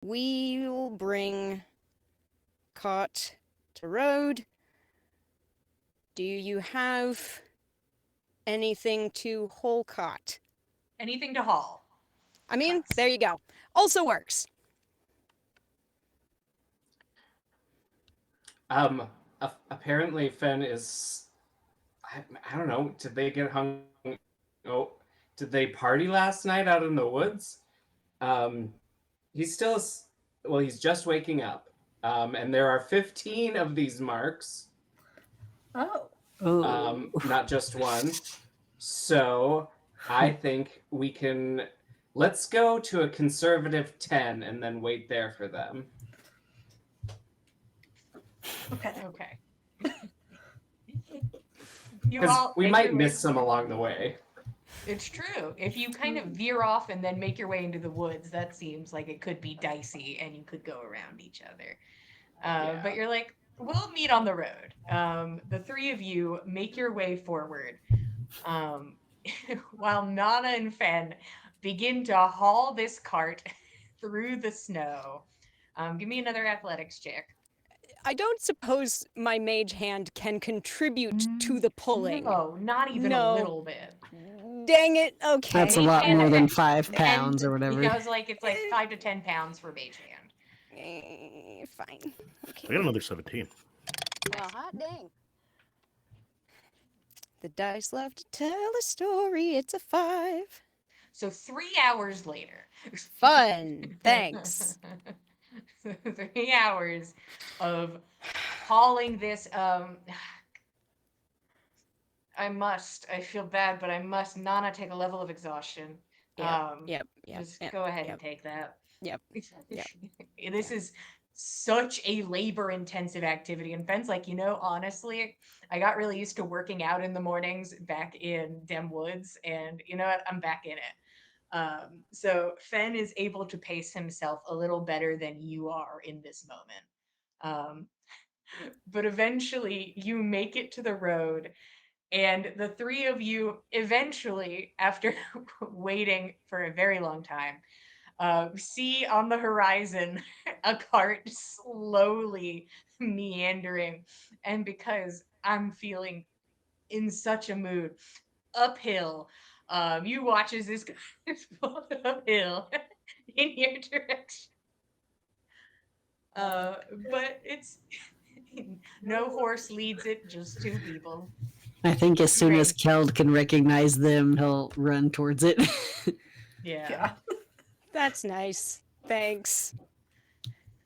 We'll bring cart to road. Do you have anything to haul cart? Anything to haul. I mean, Yes. there you go. Also works. Apparently Fen is, I don't know, did they get hung? Oh, did they party last night out in the woods? He's still, well, he's just waking up. And there are 15 of these marks, Oh. Oh. not just one. So I think we can, let's go to a conservative 10 and then wait there for them. Okay. Okay. Because we make might your way miss some along the way. It's true. If you kind of veer off and then make your way into the woods, that seems like it could be dicey and you could go around each other. But you're like, we'll meet on the road. The 3 of you make your way forward while Nana and Fen begin to haul this cart through the snow. Give me another athletics check. I don't suppose my mage hand can contribute to the pulling. No, not even No. a little bit. Dang it. Okay. That's a lot And- more than and- 5 pounds or You whatever. know, it's like 5 to 10 pounds for mage hand. Fine. I Okay. got another 17. Well, hot dang. The dice love to tell a story. It's a 5. So 3 hours later. Fun. Thanks. 3 hours of hauling this. I feel bad, but I must. Nana, take a level of exhaustion. Yep. Yep. Just go ahead and take that. Yep. This is such a labor intensive activity. And Fenn's like, honestly, I got really used to working out in the mornings back in Dem Woods, and you know what? I'm back in it. So Fenn is able to pace himself a little better than you are in this moment. Um, but eventually you make it to the road, and the three of you eventually, after waiting for a very long time, see on the horizon a cart slowly meandering. And because I'm feeling in such a mood, uphill, you watch as this guy is pulled uphill in your direction. But it's no horse leads it, just two people. I think as soon as Right. Keld can recognize them, he'll run towards it. Yeah. Yeah. That's nice. Thanks.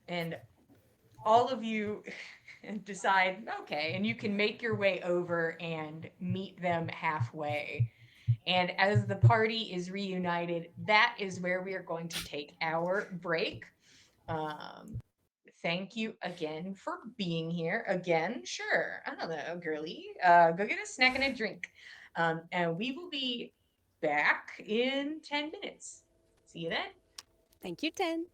And all of you decide, okay, and you can make your way over and meet them halfway. And as the party is reunited, that is where we are going to take our break. Um, Thank you again for being here. Again, sure. I don't know, girly. Go get a snack and a drink. And we will be back in 10 minutes. See you then. Thank you, 10.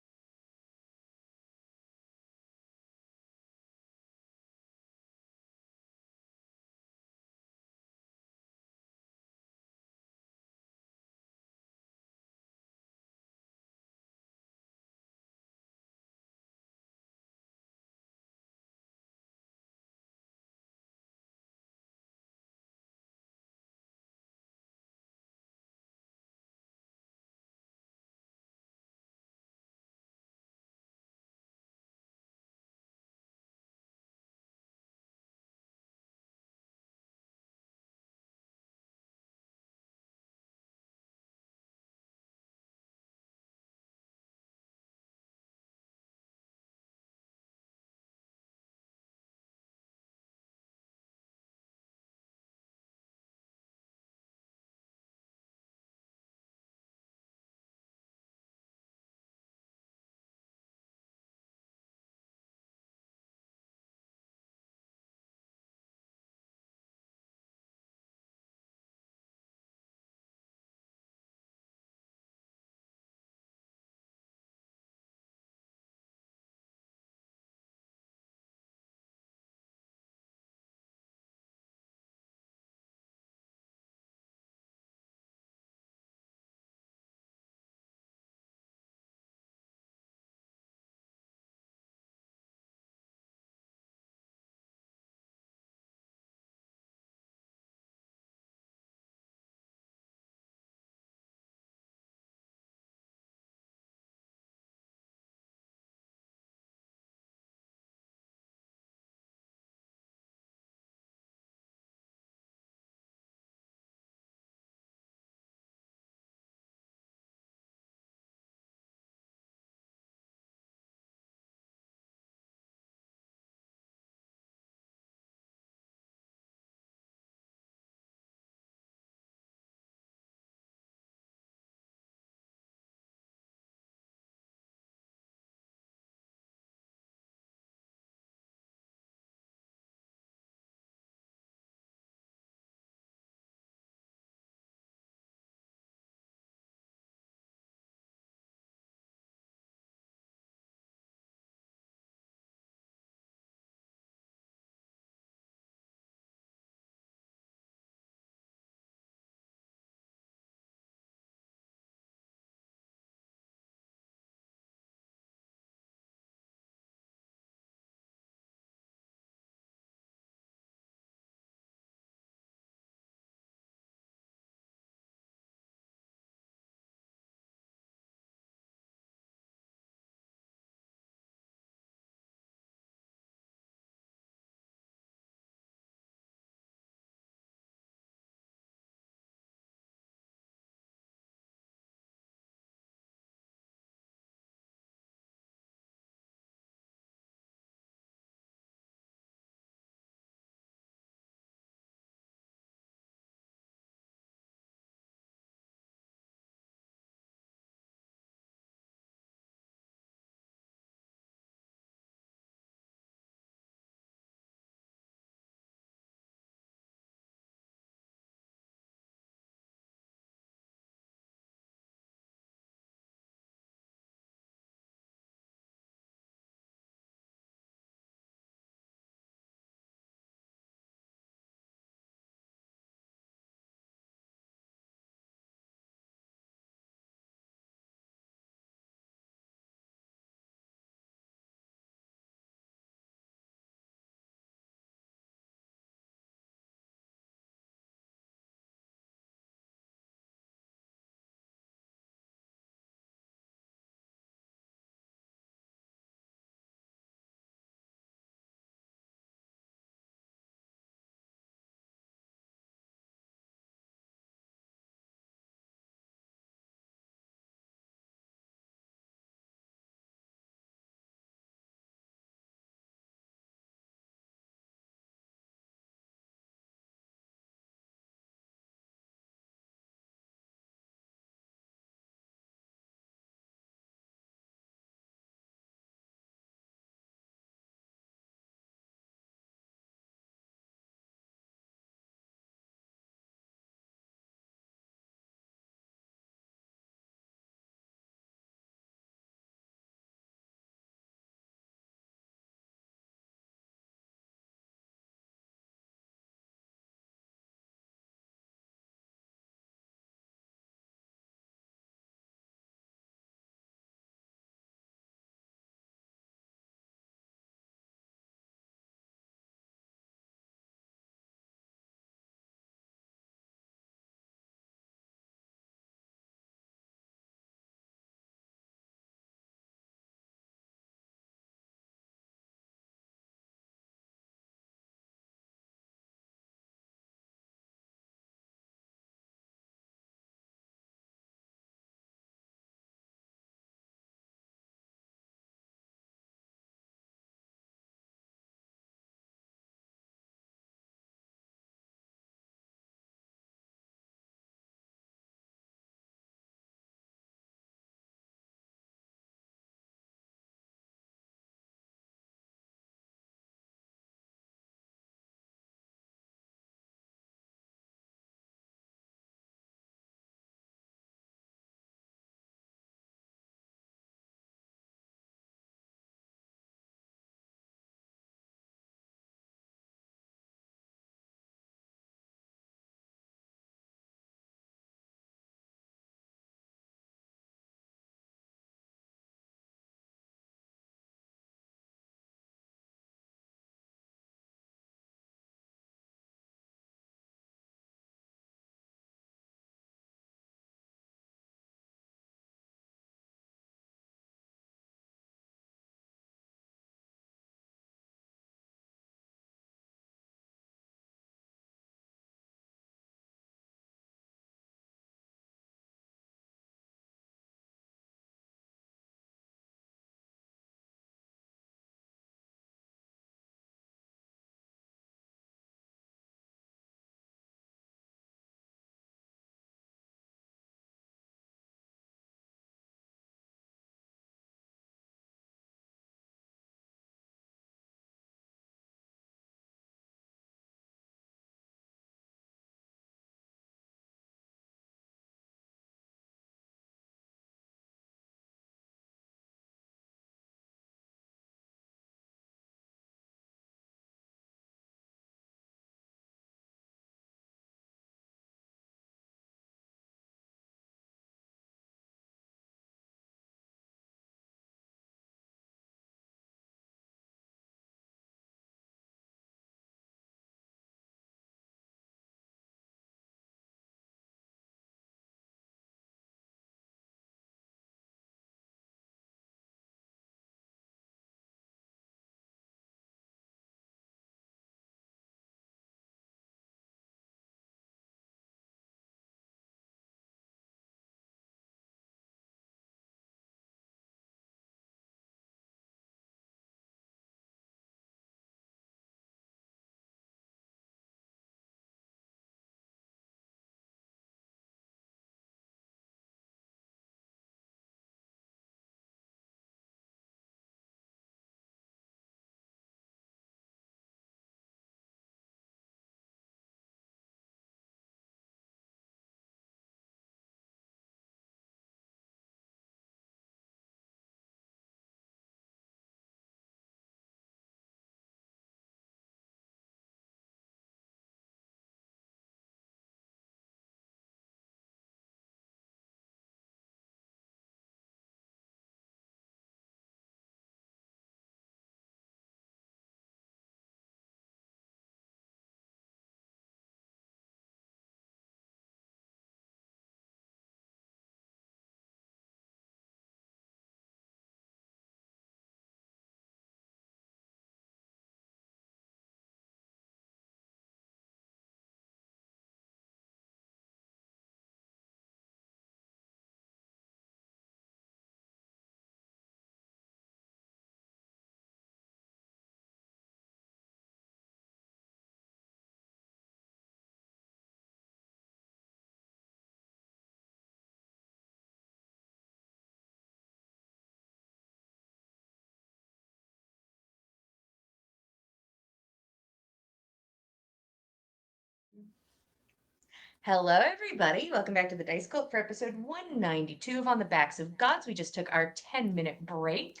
Hello, everybody. Welcome back to the Dice Cult for episode 192 of On the Backs of Gods. We just took our 10-minute break,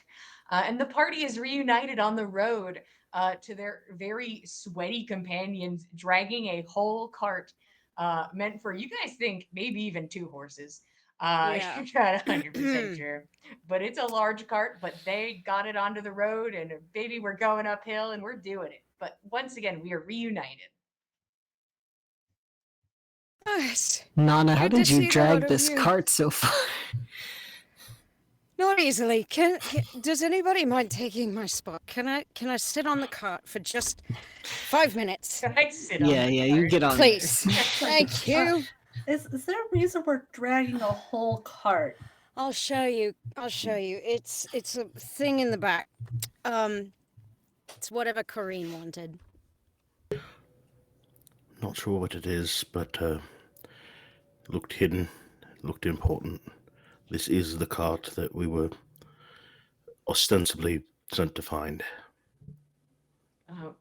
and the party is reunited on the road to their very sweaty companions, dragging a whole cart meant for, you guys think, maybe even 2 horses. Yeah. You're not 100% sure. But it's a large cart, but they got it onto the road, and baby, we're going uphill, and we're doing it. But once again, we are reunited. Nice. Nana, how Good to did you see the lot drag of this you. cart so far? Not easily. Does anybody mind taking my spot? Can I sit on the cart for just 5 minutes? Can I sit on Yeah, the you cart? get on Please. there. Thank you. Is there a reason we're dragging a whole cart? I'll show you. It's a thing in the back. It's whatever Corrine wanted. Not sure what it is, but looked hidden, looked important. This is the cart that we were ostensibly sent to find. Oh,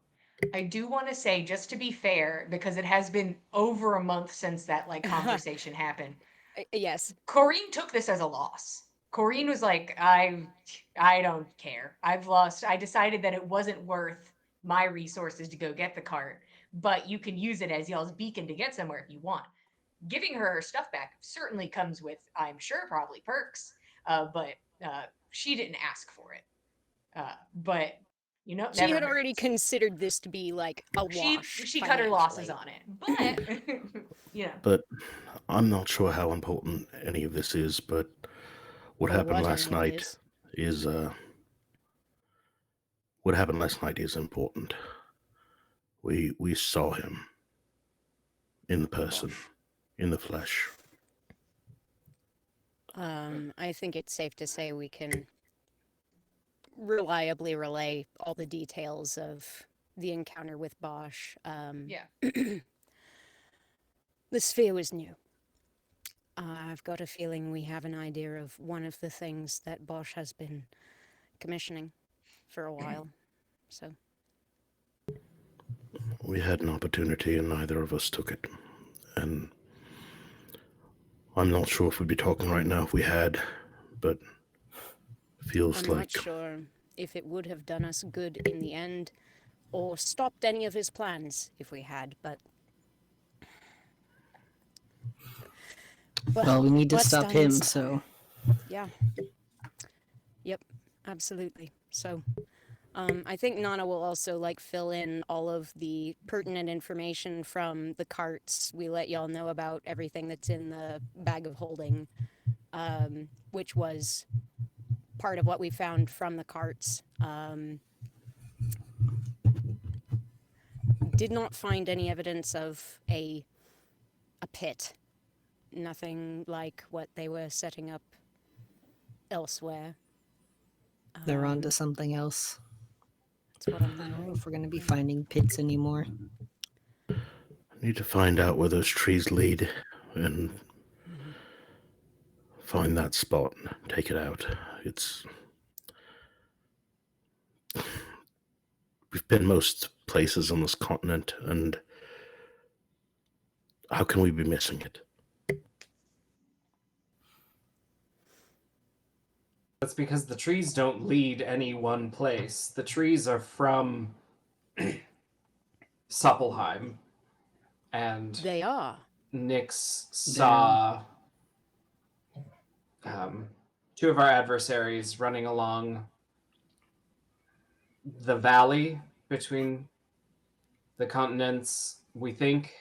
I do want to say, just to be fair, because it has been over a month since that conversation happened. Yes. Corrine took this as a loss. Corrine was like, I don't care. I've lost. I decided that it wasn't worth my resources to go get the cart, but you can use it as y'all's beacon to get somewhere if you want. Giving her stuff back certainly comes with, I'm sure, probably perks, but she didn't ask for it. But She never had already hurts. considered this to be like a wash. She cut her losses financially. on it, but But I'm not sure how important any of this is, but what Or happened what last any of it night is what happened last night is important. We saw him in the person, in the flesh. I think it's safe to say we can reliably relay all the details of the encounter with Bosch. yeah. The sphere was new. I've got a feeling we have an idea of one of the things that Bosch has been commissioning for a while. So We had an opportunity and neither of us took it. And I'm not sure if we'd be talking right now if we had, but feels I'm like not sure if it would have done us good in the end or stopped any of his plans if we had, but Well, we need to what's stop done him, is done. so Yeah. Yep, absolutely. So I think Nana will also fill in all of the pertinent information from the carts. We let y'all know about everything that's in the bag of holding, which was part of what we found from the carts. Did not find any evidence of a pit. Nothing like what they were setting up elsewhere. they're on to something else. That's what I'm I don't know wondering. if we're going to be finding pits anymore. I need to find out where those trees lead and find that spot, take it out. We've been most places on this continent, and how can we be missing it? That's because the trees don't lead any one place. The trees are from Suppelheim, and They are. Nyx saw two of our adversaries running along the valley between the continents, we think,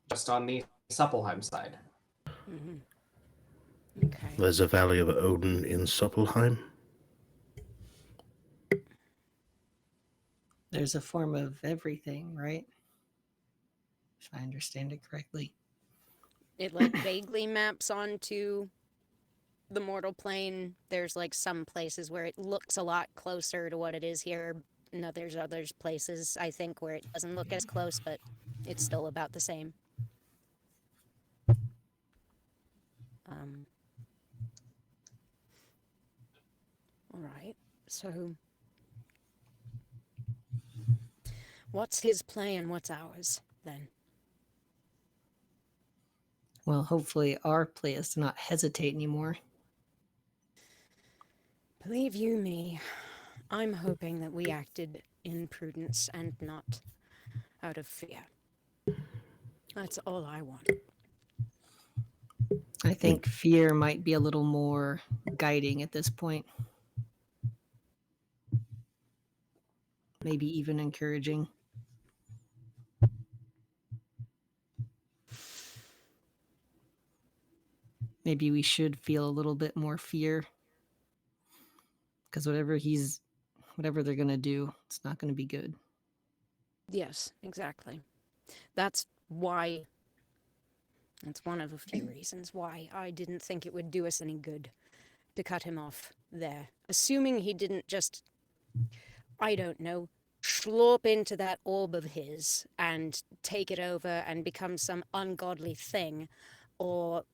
just on the Suppelheim side. Okay. There's a Valley of Odin in Suppelheim. There's a form of everything, right? If I understand it correctly. It vaguely maps onto the mortal plane. There's some places where it looks a lot closer to what it is here. No, there's other places I think where it doesn't look as close, but it's still about the same. All right. So, what's his plan? What's ours then? Well, hopefully our play is to not hesitate anymore. Believe you me, I'm hoping that we acted in prudence and not out of fear. That's all I want. I think fear might be a little more guiding at this point. Maybe even encouraging. Maybe we should feel a little bit more fear. Because whatever they're going to do, it's not going to be good. Yes, exactly. That's one of a few reasons why I didn't think it would do us any good to cut him off there. Assuming he didn't just, I don't know, slurp into that orb of his and take it over and become some ungodly thing, or,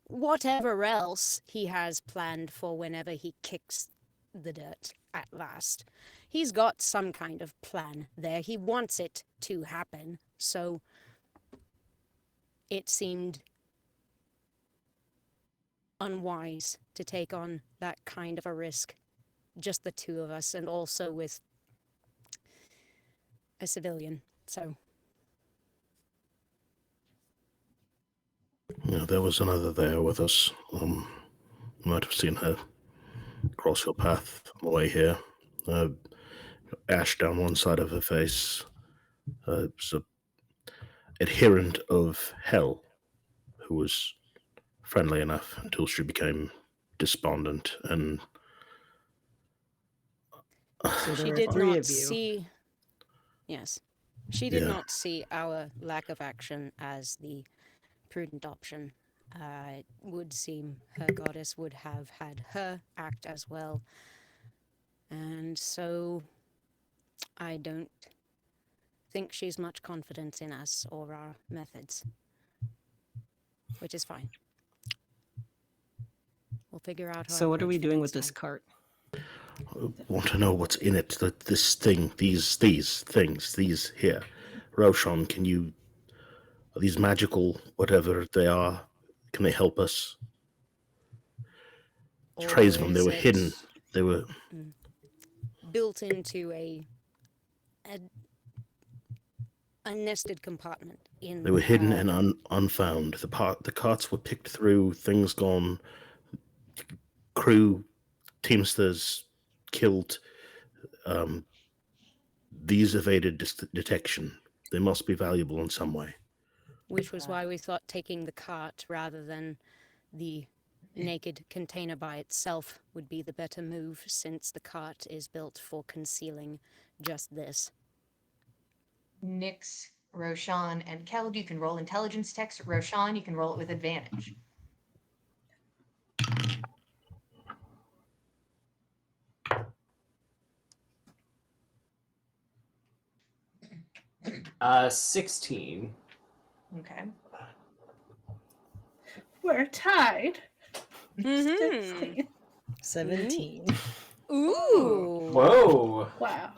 whatever else he has planned for whenever he kicks the dirt at last. He's got some kind of plan there. He wants it to happen, so it seemed unwise to take on that kind of a risk, just the two of us, and also with a civilian. So Yeah, there was another there with us. You might have seen her cross your path on the way here. Ash down one side of her face. It was a adherent of Hell who was friendly enough until she became despondent and So she there are did three not of you. see. Yes. She did Yeah. not see our lack of action as the prudent option. It would seem her goddess would have had her act as well. And so I don't think she's much confidence in us or our methods. Which is fine. We'll figure out how. So what are we doing with this cart? I want to know what's in it. This thing, these things, these here. Roshan, are these magical, whatever they are, can they help us? Trays of them, they were hidden. They were built into a nested compartment in. They were hidden and unfound. The carts were picked through, things gone, crew, teamsters killed. These evaded detection. They must be valuable in some way. Which was why we thought taking the cart rather than the naked container by itself would be the better move, since the cart is built for concealing just this. Nyx, Roshan, and Keld, you can roll intelligence checks. Roshan, you can roll it with advantage. Uh, 16. Okay. We're tied. Mm-hmm. 17. Ooh. Whoa. Wow.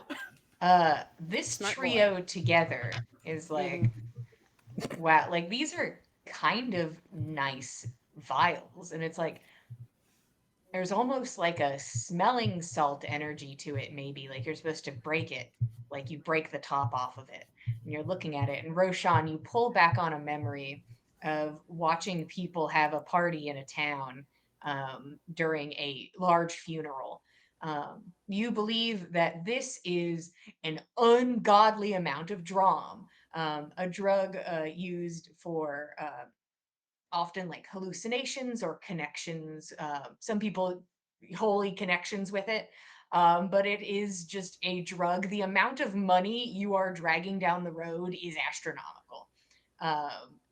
This Smart trio together is like, wow, like these are kind of nice vials. And it's like, there's almost like a smelling salt energy to it, maybe. Like you're supposed to break it, like you break the top off of it. And you're looking at it. And Roshan, you pull back on a memory of watching people have a party in a town during a large funeral. You believe that this is an ungodly amount of dram, a drug used for often like hallucinations or connections. Some people holy connections with it. But it is just a drug. The amount of money you are dragging down the road is astronomical.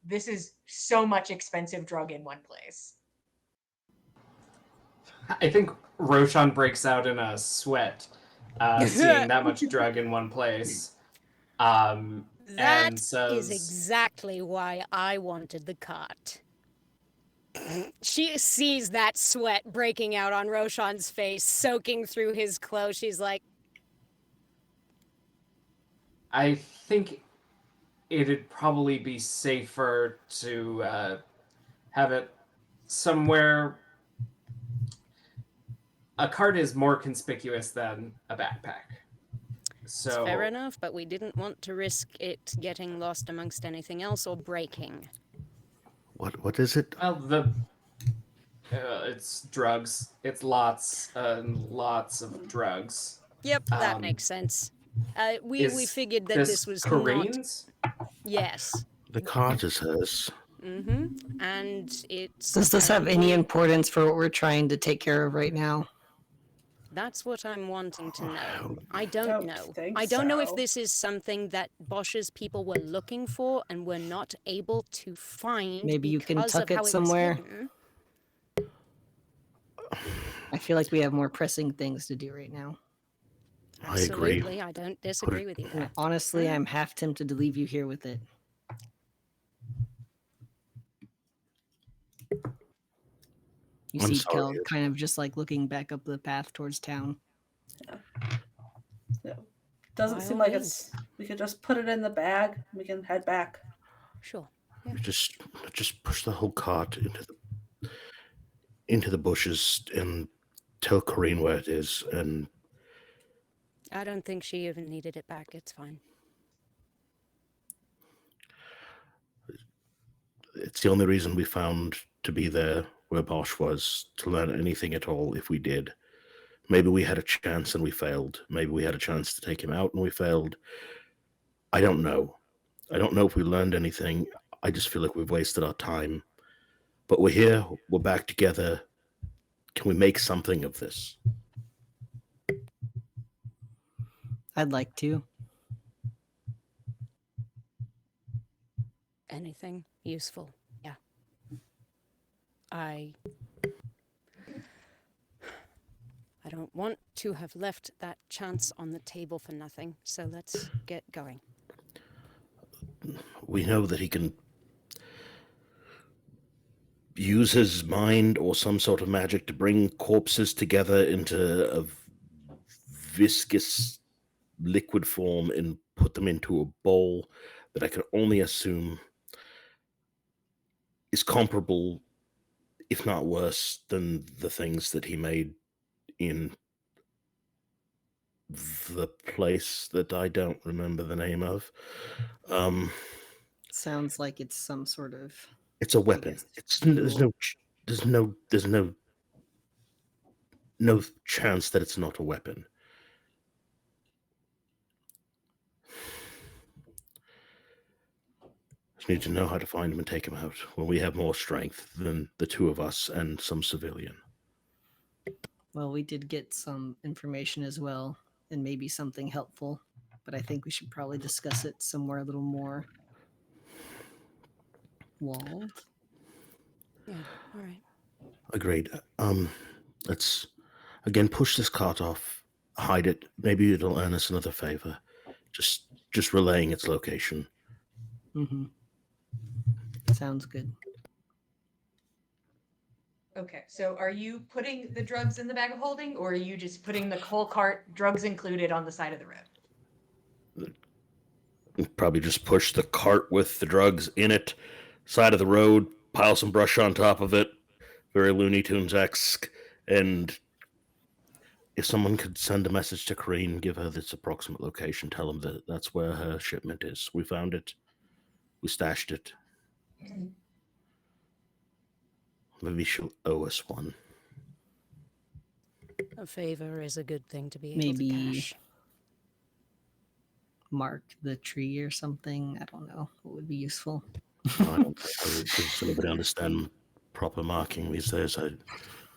This is so much expensive drug in one place. I think Roshan breaks out in a sweat, seeing that much drug in one place. That and says, is exactly why I wanted the cart. She sees that sweat breaking out on Roshan's face, soaking through his clothes. She's like, I think it'd probably be safer to have it somewhere. A cart is more conspicuous than a backpack. It's fair So enough, but we didn't want to risk it getting lost amongst anything else or breaking. What is it? well, it's drugs. It's lots and lots of drugs. Yep, that Um, makes sense. We is figured that this this was not. Kareen's? Yes. The cart is hers. Mm-hmm. And it's. Does this have any apparently- importance for what we're trying to take care of right now? That's what I'm wanting to know. I don't Don't know. think I don't know if so. this is something that Bosch's people were looking for and were not able to find. Maybe you can because tuck of it how was somewhere. hidden. I feel like we have more pressing things to do right now. I agree. Absolutely, I don't disagree with you And there. honestly, I'm half tempted to leave you here with it. You I'm see sorry, Kel Ed. kind of just like looking back up the path towards town. Yeah. Doesn't By seem all like means. it's. We could just put it in the bag. And we can head back. Sure. Just push the whole cart into the bushes and tell Corrine where it is. And I don't think she even needed it back. It's fine. it's the only reason we found to be there where Bosch was, to learn anything at all. If we did, maybe we had a chance and we failed. Maybe we had a chance to take him out and we failed. I don't know. I don't know if we learned anything. I just feel like we've wasted our time. But we're here. We're back together. Can we make something of this? I'd like to. Anything useful. Yeah. I don't want to have left that chance on the table for nothing, so let's get going. We know that he can use his mind or some sort of magic to bring corpses together into a viscous liquid form and put them into a bowl that I can only assume is comparable, if not worse, than the things that he made in the place that I don't remember the name of. Sounds like it's some sort of. It's a weapon. guess It's fuel. there's no chance that it's not a weapon. Just need to know how to find him and take him out when we have more strength than the two of us and some civilian. Well, we did get some information as well, and maybe something helpful, but I think we should probably discuss it somewhere a little more walled. Yeah, all right. Agreed. Let's again push this cart off, hide it. Maybe it'll earn us another favor. Just relaying its location. Mm-hmm. Sounds good. Okay, so are you putting the drugs in the bag of holding, or are you just putting the whole cart, drugs included, on the side of the road? Probably just push the cart with the drugs in it, side of the road, pile some brush on top of it, very Looney Tunes-esque, and if someone could send a message to Corrine, give her this approximate location, tell them that that's where her shipment is. We found it. We stashed it. Maybe she'll owe us one. A favor is a good thing to be able to Maybe cash. mark the tree or something. I don't know what would be useful. I don't does anybody understand proper marking these days?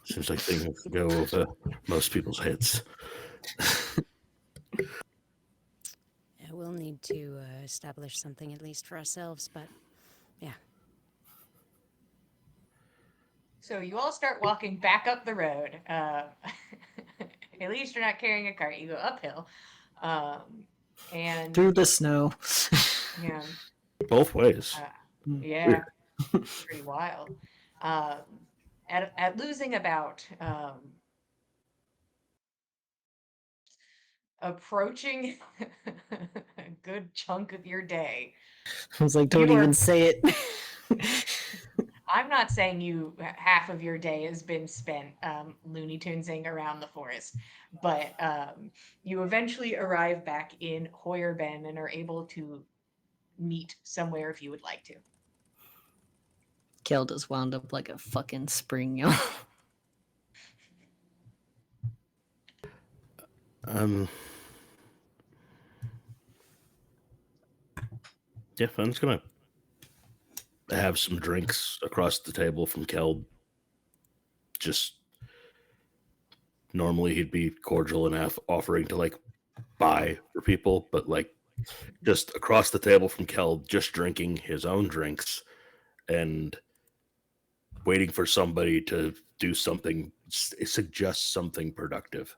Seems like things go over most people's heads. Yeah, we'll need to establish something at least for ourselves, but yeah. So you all start walking back up the road. At least you're not carrying a cart. You go uphill. And Through the snow. yeah, Both ways. yeah, pretty wild. At losing about approaching a good chunk of your day. I was like, don't You are- even say it. I'm not saying half of your day has been spent Looney Tunesing around the forest, but you eventually arrive back in Hoyer Bend and are able to meet somewhere if you would like to. Kel just wound up like a fucking spring, y'all. Yeah, I'm just gonna have some drinks across the table from Kel. Just normally he'd be cordial enough offering to like buy for people, but like just across the table from Kel, just drinking his own drinks and waiting for somebody to do something, suggest something productive.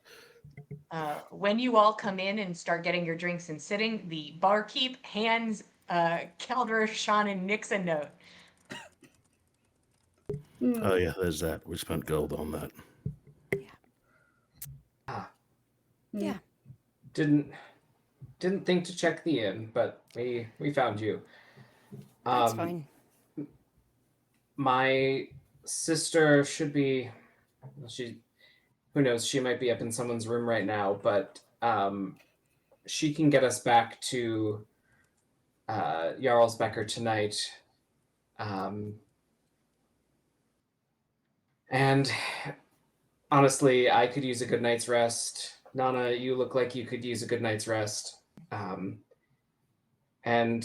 When you all come in and start getting your drinks and sitting, the barkeep hands Keldra, Sean, and Nix a note. Oh yeah, there's that. We spent gold on that. Yeah. Didn't think to check the inn, but we found you. That's fine. My sister should be. Who knows? She might be up in someone's room right now, but she can get us back to Jarlsbecker tonight. And honestly, I could use a good night's rest. Nana, you look like you could use a good night's rest. And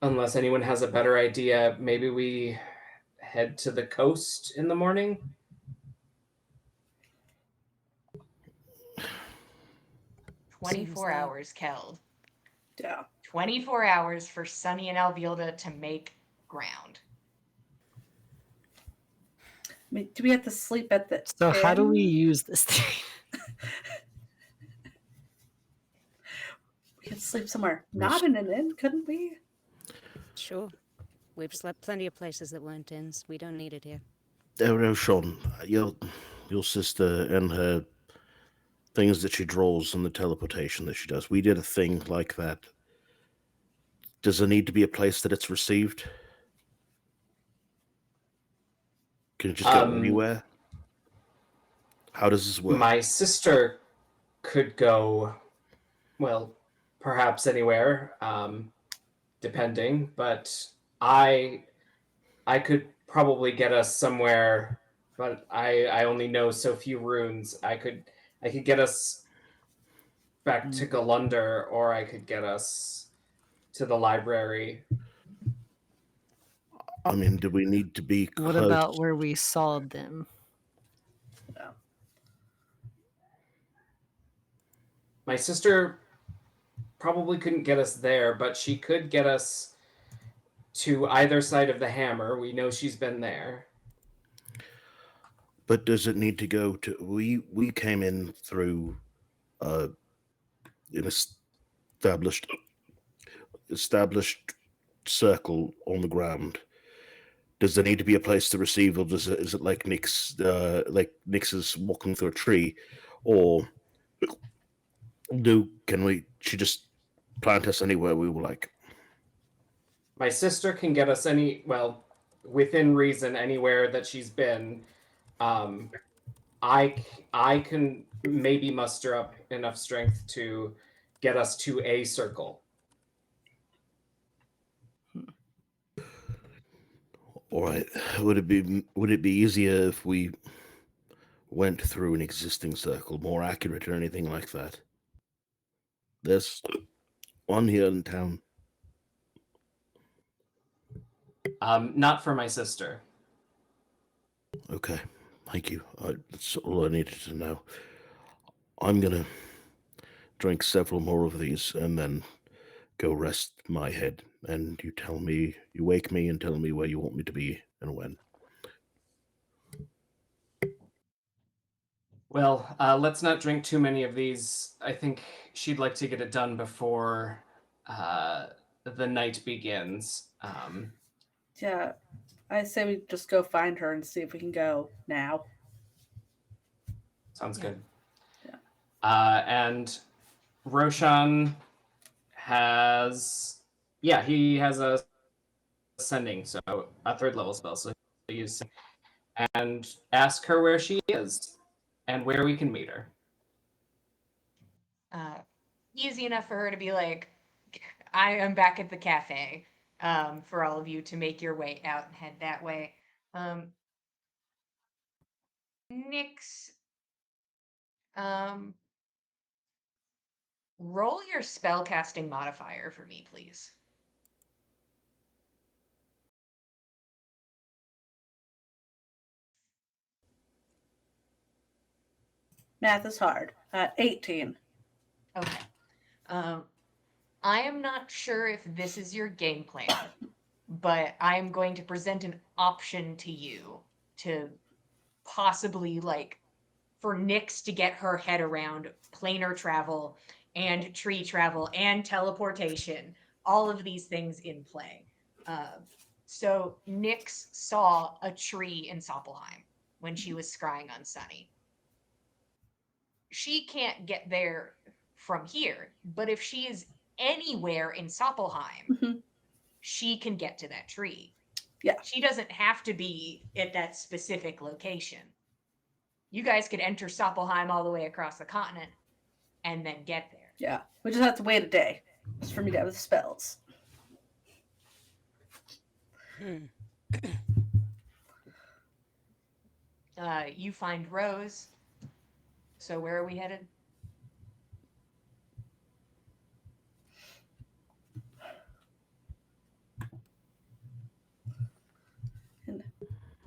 unless anyone has a better idea, maybe we head to the coast in the morning. 24 hours, Keld. Yeah. 24 hours for Sunny and Alvilda to make ground. I mean, do we have to sleep at the So how do we inn? use this thing? We could sleep somewhere not in an inn, couldn't we? Sure. We've slept plenty of places that weren't inns. We don't need it here. Oh no, Sean, your sister and her things that she draws and the teleportation that she does. We did a thing like that. Does there need to be a place that it's received? Can it just go anywhere? How does this work? My sister could go, well, perhaps anywhere, depending. But I could probably get us somewhere. But I only know so few runes. I could get us back to Galunder, or I could get us to the library. I mean, do we need to be close? What about where we saw them? No. My sister probably couldn't get us there, but she could get us to either side of the hammer. We know she's been there. But does it need to go to? We came in through an established circle on the ground. Does there need to be a place to receive, or is it like Nick's is walking through a tree, or she just plant us anywhere we were like? My sister can get us within reason, anywhere that she's been. I can maybe muster up enough strength to get us to a circle. All right. Would it be easier if we went through an existing circle, more accurate or anything like that? There's one here in town. Not for my sister. Okay. Thank you. That's all I needed to know. I'm gonna drink several more of these and then go rest my head. And you wake me and tell me where you want me to be and when. Well, let's not drink too many of these. I think she'd like to get it done before the night begins. Yeah. I say we just go find her and see if we can go now. Sounds good. Yeah. And Roshan has, he has a sending, so a third level spell, so he'll use and ask her where she is and where we can meet her. Easy enough for her to be like, I am back at the cafe, for all of you to make your way out and head that way. Nyx, roll your spellcasting modifier for me, please. Math is hard. 18. Okay. I am not sure if this is your game plan, but I am going to present an option to you to possibly, like, for Nyx to get her head around planar travel and tree travel and teleportation, all of these things in play. So Nyx saw a tree in Soppelheim when she was scrying on Sunny. She can't get there from here, but if she is anywhere in Soppelheim, Mhm. she can get to that tree. Yeah. She doesn't have to be at that specific location. You guys could enter Soppelheim all the way across the continent and then get there. Yeah. We just have to wait a day just for me to have the spells. You find Rose. So where are we headed?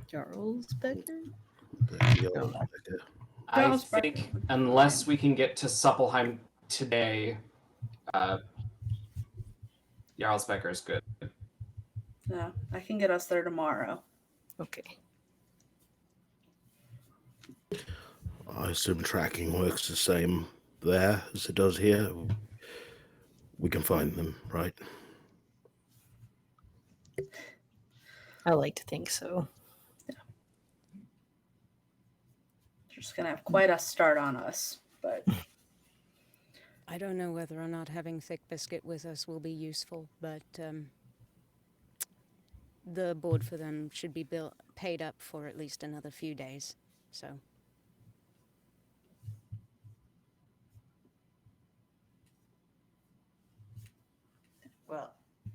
Charles Becker? I Charles think Becker. unless we can get to Suppelheim today, Jarlsbecker is good. Yeah, I can get us there tomorrow. Okay. I assume tracking works the same there as it does here. We can find them, right? I like to think so. Just gonna have quite a start on us, but I don't know whether or not having Thick Biscuit with us will be useful, but the board for them should be paid up for at least another few days. So Well,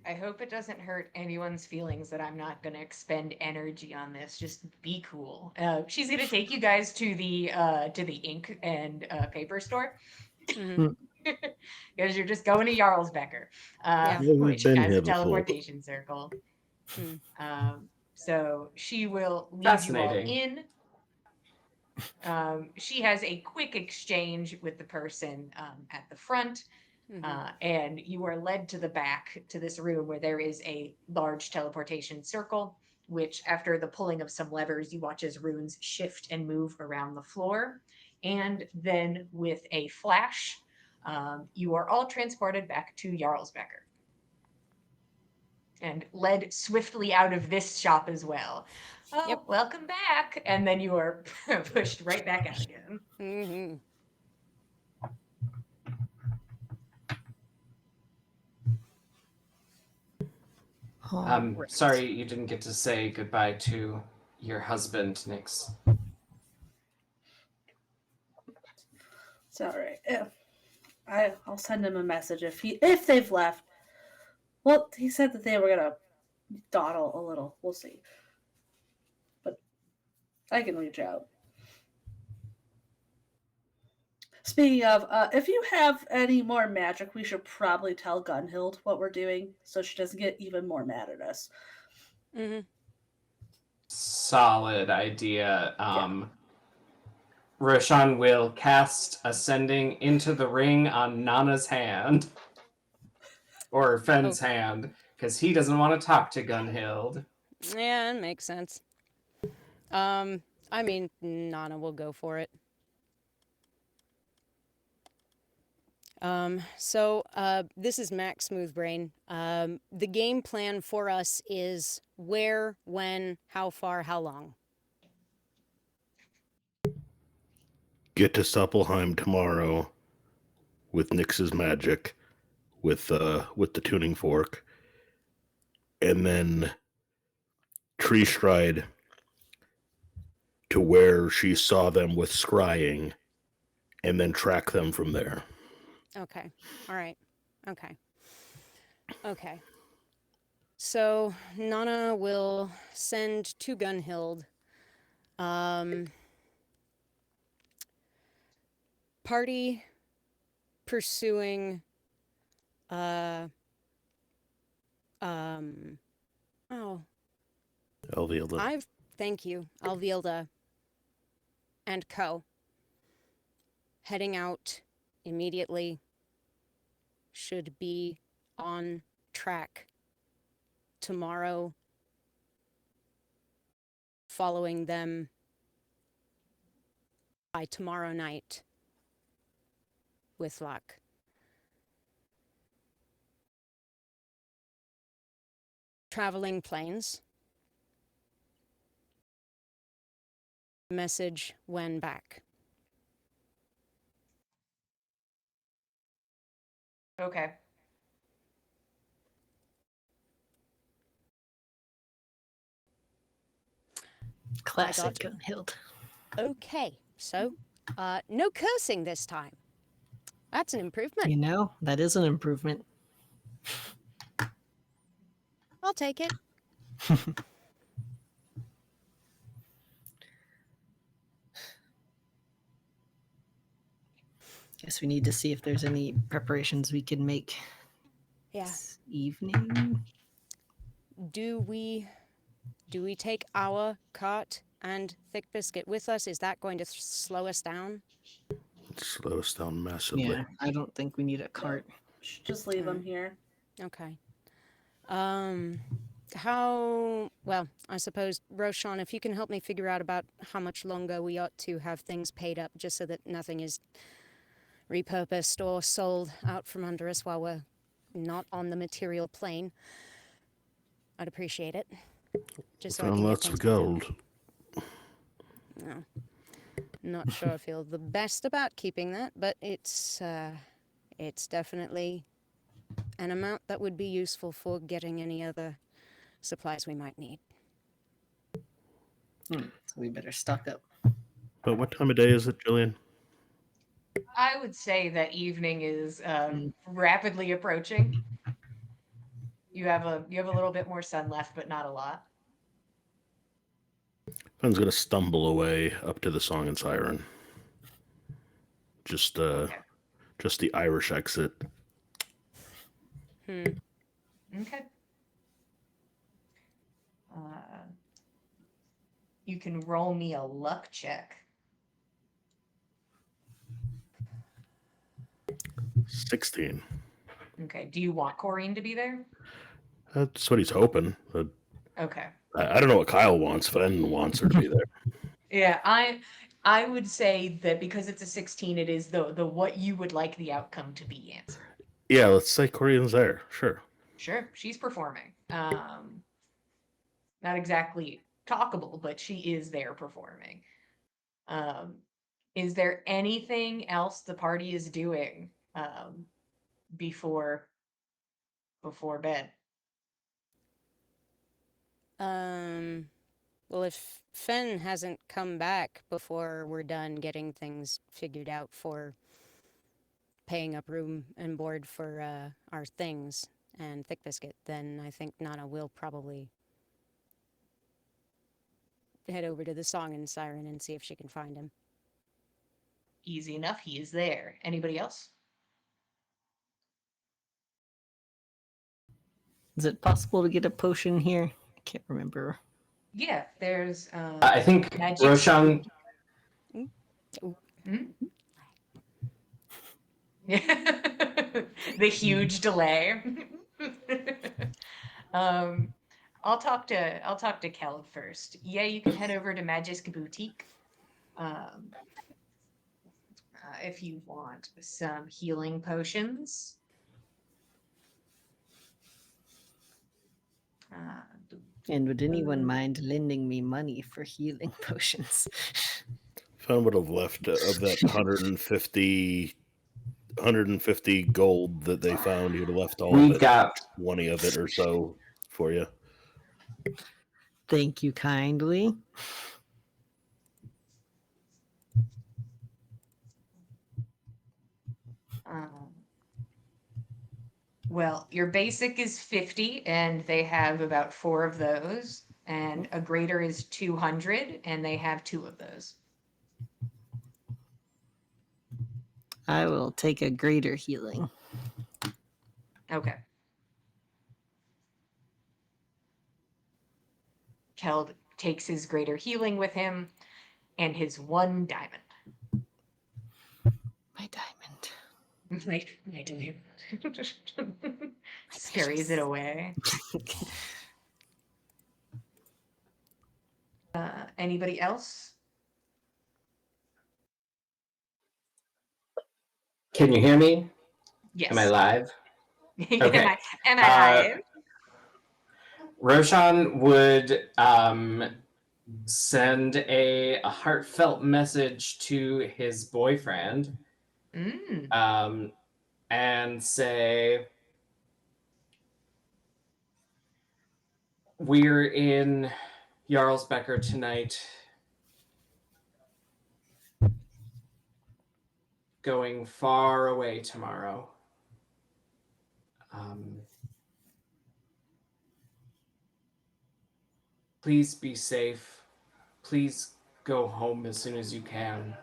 I hope it doesn't hurt anyone's feelings that I'm not going to expend energy on this. Just be cool. She's going to take you guys to the ink and paper store. Because you're just going to Jarlsbecker, Yeah. We've which been has here a before. teleportation circle. So she will lead you all Fascinating. in. She has a quick exchange with the person at the front, and you are led to the back to this room where there is a large teleportation circle, which, after the pulling of some levers, you watch as runes shift and move around the floor. And then, with a flash, you are all transported back to Jarlsbecker and led swiftly out of this shop as well. Oh, Yep. welcome back. And then you are pushed right back out again. Right. Sorry you didn't get to say goodbye to your husband, Nyx. it's all right. Yeah. I'll send him a message if they've left. Well, he said that they were gonna dawdle a little. We'll see. But I can reach out. Speaking of, if you have any more magic, we should probably tell Gunhild what we're doing so she doesn't get even more mad at us. Solid idea. Roshan will cast Ascending into the ring on Nana's hand. Or Fenn's hand, because he doesn't want to talk to Gunhild. Yeah, it makes sense. I mean, Nana will go for it. This is Max Smoothbrain. The game plan for us is where, when, how far, how long. Get to Suppelheim tomorrow. with Nyx's magic, with the tuning fork, and then tree stride to where she saw them with scrying, and then track them from there. Okay. All right. Okay. Okay. So Nana will send to Gunhild. Party pursuing oh, Elvielda. thank you, Alvilda and co. Heading out immediately, should be on track tomorrow, following them by tomorrow night with luck. Traveling planes. Message when back. Okay. Classic you. Gunhild. Okay, so no cursing this time. That's an improvement. You know, that is an improvement. I'll take it. Guess we need to see if there's any preparations we can make Yeah. this evening. Do we take our cart and thick biscuit with us? Is that going to slow us down? Slow us down massively. Yeah, I don't think we need a cart. Just leave them here. Okay. Well, I suppose, Roshan, if you can help me figure out about how much longer we ought to have things paid up just so that nothing is repurposed or sold out from under us while we're not on the material plane, I'd appreciate it. Just so I Found can get lots of things paid up. gold. No. Not sure I feel the best about keeping that, but it's definitely an amount that would be useful for getting any other supplies we might need. So we better stock up. But what time of day is it, Jillian? I would say that evening is rapidly approaching. You have a little bit more sun left, but not a lot. Fenn's gonna stumble away up to the Song and Siren. Just the Irish exit. Okay. You can roll me a luck check. 16. Okay. Do you want Corrine to be there? That's what he's hoping. But Okay. I don't know what Kyle wants. Fenn wants her to be there. Yeah, I would say that because it's a 16, it is the what you would like the outcome to be answer. Yeah, let's say Corrine's there. Sure. Sure, she's performing. Not exactly talkable, but she is there performing. Is there anything else the party is doing before bed? Well, if Fenn hasn't come back before we're done getting things figured out for paying up room and board for our things and thick biscuit, then I think Nana will probably head over to the Song and Siren and see if she can find him. Easy enough, he is there. Anybody else? Is it possible to get a potion here? I can't remember. Yeah, there's I think magic. Roshan. The huge delay. I'll talk to Kel first. Yeah, you can head over to Magisk Boutique. If you want some healing potions. And would anyone mind lending me money for healing potions? Fenn would have left of that 150 150 gold that they found. He would have left all We've of it, got 20 of it or so for you. Thank you kindly. Well, your basic is 50, and they have about 4 of those. And a greater is 200, and they have 2 of those. I will take a greater healing. Okay. Keld takes his greater healing with him and his 1 diamond. My diamond. My diamond. Scurries it away. Anybody else? Can you hear me? Yes. Am I live? Am Okay. I live? Roshan would send a heartfelt message to his boyfriend and say, we're in Jarlsbecker tonight, going far away tomorrow. Please be safe. Please go home as soon as you can.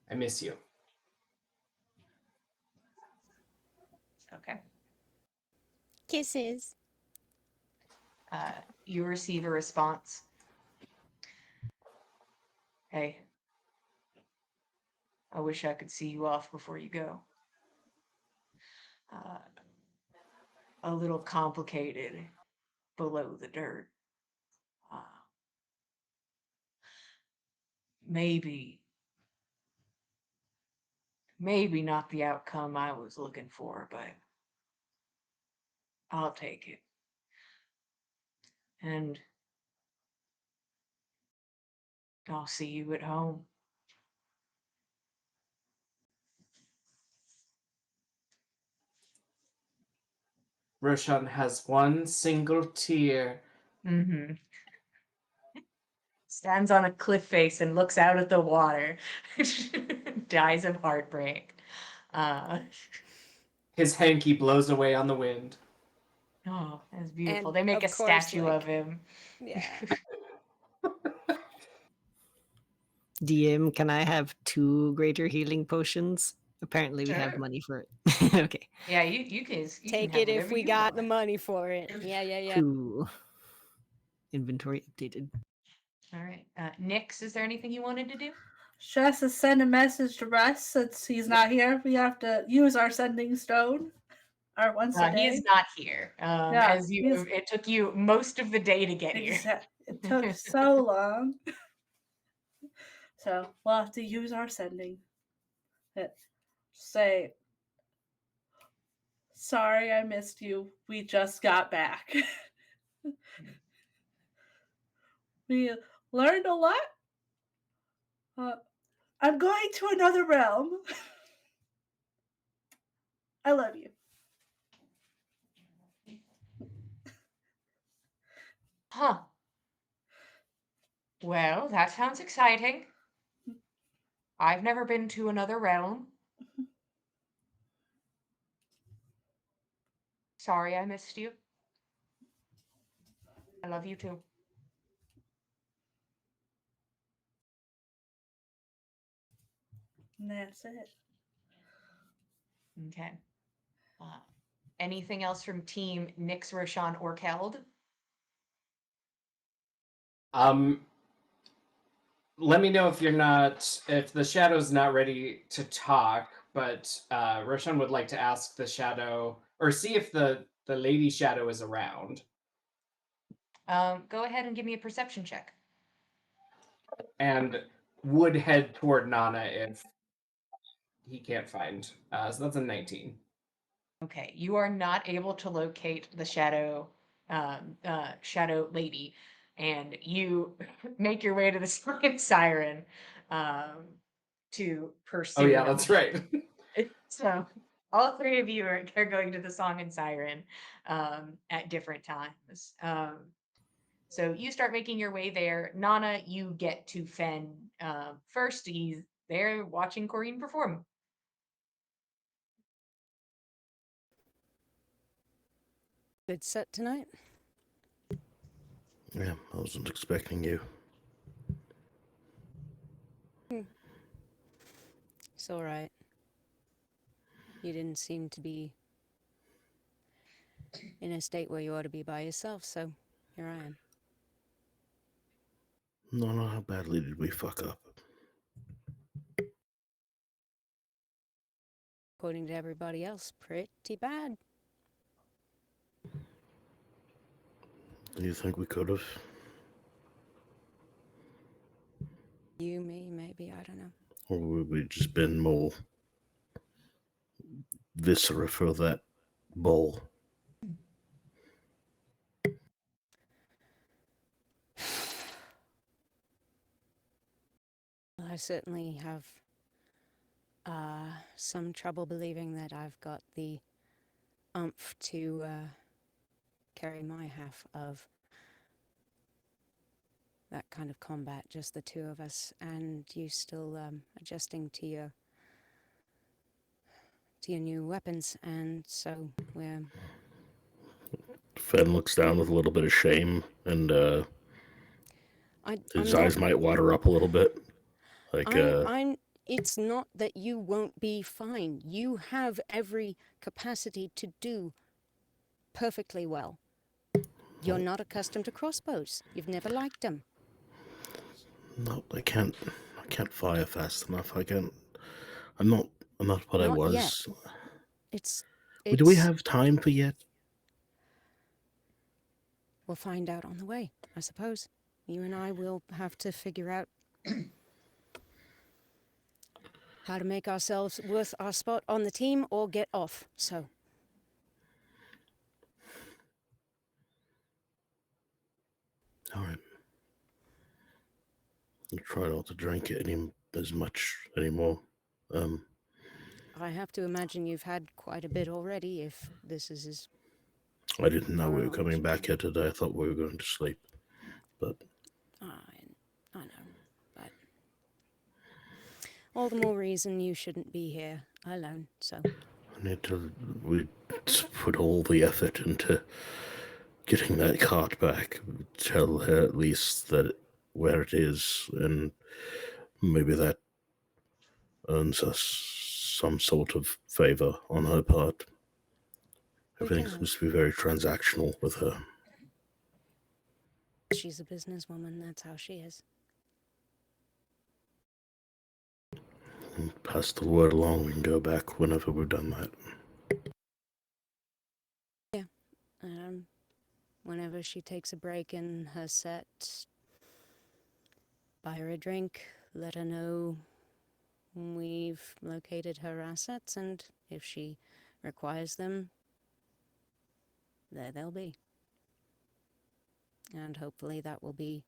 I miss you. Okay. Kisses. You receive a response. Hey, I wish I could see you off before you go. A little complicated below the dirt. Maybe not the outcome I was looking for, but I'll take it. And I'll see you at home. Roshan has one single tear. Stands on a cliff face and looks out at the water. Dies of heartbreak. His hanky blows away on the wind. Oh, that's beautiful. And They make a of course, statue of like- him. Yeah. DM, can I have 2 greater healing potions? Apparently, we have Sure. money for it. Okay. Yeah, you can Take have it if whatever we you got the want. money for it. Yeah. Cool. Inventory updated. All right. Nix, is there anything you wanted to do? She has to send a message to Russ since he's not here. We have to use our sending stone. Our once a day. He is not here. Yeah, It took you most of the day to get here. It took so long. So we'll have to use our sending. Say, sorry I missed you. We just got back. We learned a lot. I'm going to another realm. I love you. Huh. Well, that sounds exciting. I've never been to another realm. Sorry I missed you. I love you too. And that's it. Okay. Anything else from team Nix, Roshan, or Keld? Let me know if the shadow's not ready to talk, but Roshan would like to ask the shadow or see if the lady shadow is around. Go ahead and give me a perception check. And would head toward Nana if he can't find. So that's a 19. Okay, you are not able to locate the shadow lady, and you make your way to the siren. to pursue. Oh yeah, that's right. So all three of you are going to the Song and Siren at different times. So you start making your way there. Nana, you get to Fen first. He's there watching Corrine perform. Good set tonight. Yeah, I wasn't expecting you. It's all right. You didn't seem to be in a state where you ought to be by yourself, so here I am. No, how badly did we fuck up? According to everybody else, pretty bad. Do you think we could have? You, me, maybe, I don't know. Or would we just been more viscera for that bowl? Well, I certainly have some trouble believing that I've got the umph to carry my half of that kind of combat, just the two of us, and you still adjusting to your new weapons, and so we're... Fen looks down with a little bit of shame, and his I'm eyes not, might water up a little bit. Like, it's not that you won't be fine. You have every capacity to do perfectly well. You're not accustomed to crossbows. You've never liked them. no, I can't fire fast enough. I'm not what I Not was. yet. It's Do we have time for yet? We'll find out on the way, I suppose. You and I will have to figure out how to make ourselves worth our spot on the team or get off, so... All right. I'll try not to drink it as much anymore. I have to imagine you've had quite a bit already, if this is as... I didn't know we were Oh, coming gee. back here today. I thought we were going to sleep. But I know, but... all the more reason you shouldn't be here alone, so... we put all the effort into getting that cart back. Tell her at least where it is, and maybe that earns us some sort of favor on her part. Everything can seems to be very transactional with her. She's a businesswoman, that's how she is. Pass the word along. We can go back whenever we've done that. Whenever she takes a break in her set, buy her a drink, let her know we've located her assets, and if she requires them, there they'll be. And hopefully that will be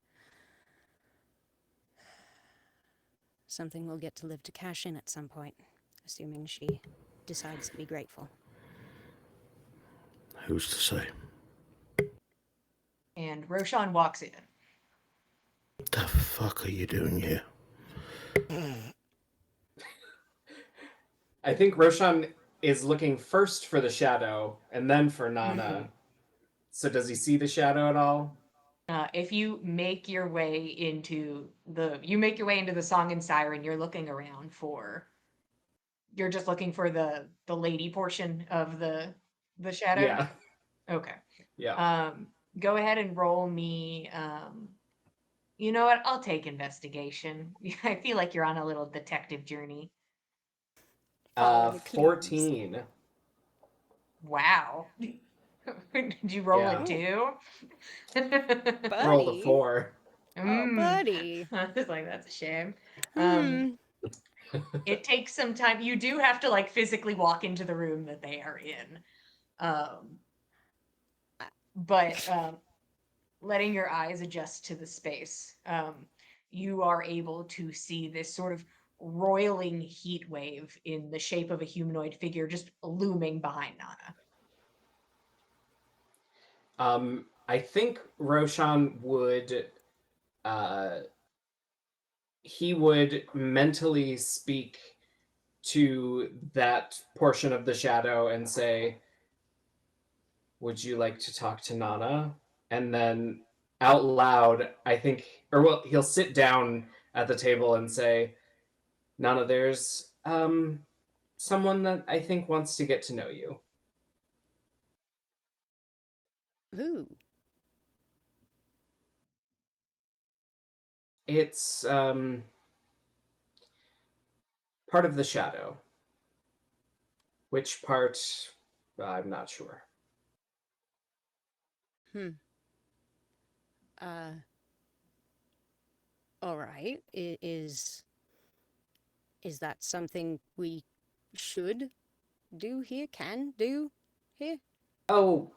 something we'll get to live to cash in at some point, assuming she decides to be grateful. Who's to say? And Roshan walks in. What the fuck are you doing here? I think Roshan is looking first for the shadow and then for Nana. So does he see the shadow at all? If you make your way into the Song and Siren, you're looking around for. You're just looking for the lady portion of the shadow. Yeah. Okay. Yeah. Go ahead and roll me. You know what? I'll take investigation. I feel like you're on a little detective journey. Follow the clues. 14. Wow. Did you roll Yeah. it too? Rolled a Buddy. 4. Oh, buddy. I was like, that's a shame. Hmm. It takes some time. You do have to like physically walk into the room that they are in. But letting your eyes adjust to the space, you are able to see this sort of roiling heat wave in the shape of a humanoid figure just looming behind Nana. I think Roshan would he would mentally speak to that portion of the shadow and say, "Would you like to talk to Nana?" And then out loud, I think, or well, he'll sit down at the table and say, "Nana, there's someone that I think wants to get to know you." Who? It's part of the shadow. Which part? I'm not sure. Hmm. Uh. All right. Is that something we should do here? Can do here? Oh,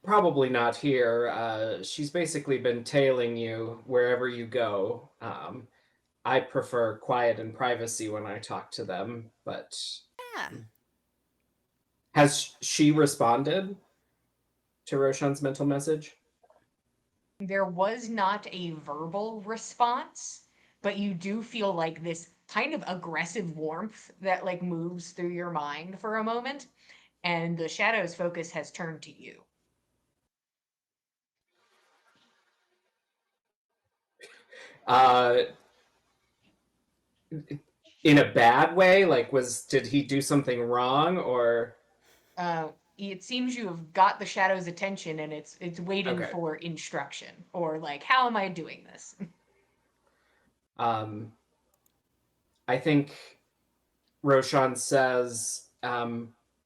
probably not here. She's basically been tailing you wherever you go. I prefer quiet and privacy when I talk to them, but Yeah. has she responded to Roshan's mental message? There was not a verbal response, but you do feel like this kind of aggressive warmth that like moves through your mind for a moment, and the shadow's focus has turned to you. Uh, in a bad way? Like, did he do something wrong or? It seems you have got the shadow's attention, and it's waiting Okay. for instruction, or like, how am I doing this? Um, I think Roshan says,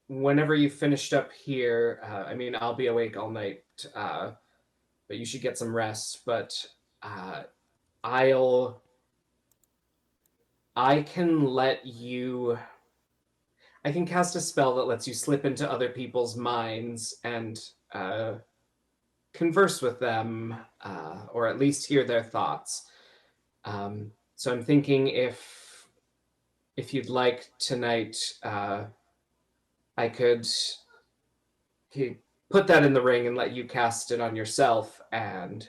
whenever you finished up here, I mean, I'll be awake all night, but you should get some rest. But uh, I'll, I can let you, I can cast a spell that lets you slip into other people's minds and converse with them, or at least hear their thoughts. So I'm thinking if you'd like tonight, I could put that in the ring and let you cast it on yourself, and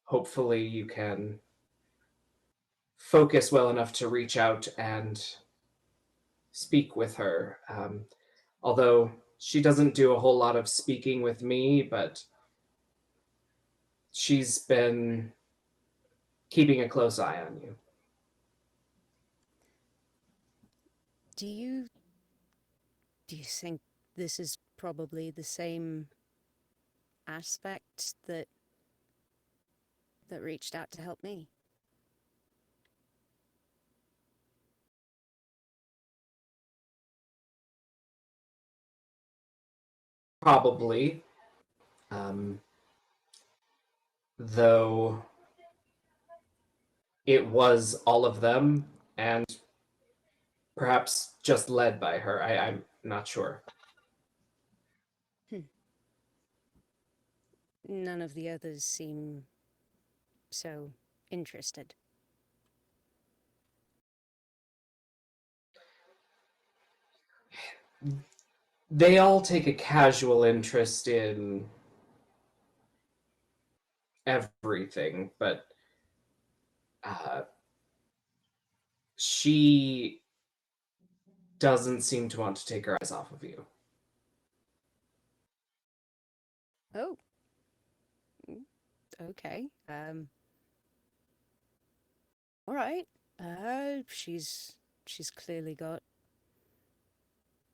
hopefully you can focus well enough to reach out and speak with her. Although she doesn't do a whole lot of speaking with me, but she's been keeping a close eye on you. Do you think this is probably the same aspect that reached out to help me? Probably, though it was all of them, and perhaps just led by her. I'm not sure. None of the others seem so interested. They all take a casual interest in everything, but uh, she doesn't seem to want to take her eyes off of you. Oh, okay. All right. She's clearly got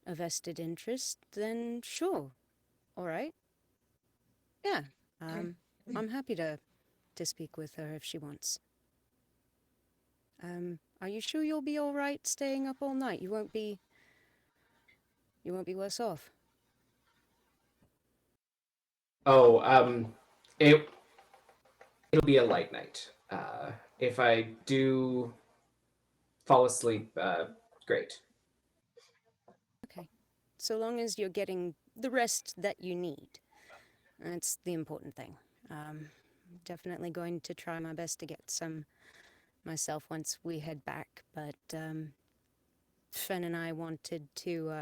a vested interest. Then sure. All right. Yeah. I'm happy to speak with her if she wants. Are you sure you'll be all right staying up all night? You won't be worse off. Oh, it it'll be a light night. If I do fall asleep, great. Okay. So long as you're getting the rest that you need. That's the important thing. Definitely going to try my best to get some myself once we head back, but Fen and I wanted to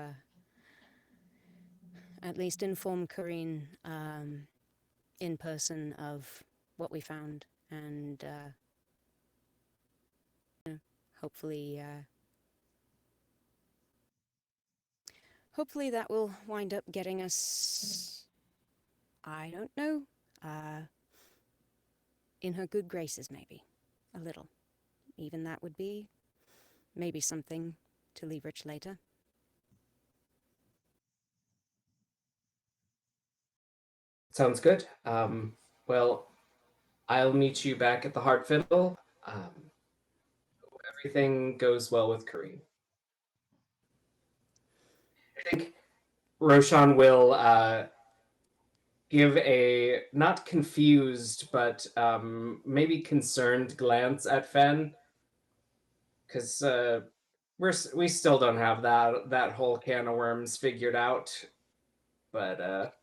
at least inform Corrine in person of what we found, and hopefully hopefully that will wind up getting us, I don't know, in her good graces, maybe. A little. Even that would be maybe something to leverage later. Sounds good. Well, I'll meet you back at the Heart Fiddle. Everything goes well with Kareem. I think Roshan will give a not confused but maybe concerned glance at Fen, because we still don't have that whole can of worms figured out, but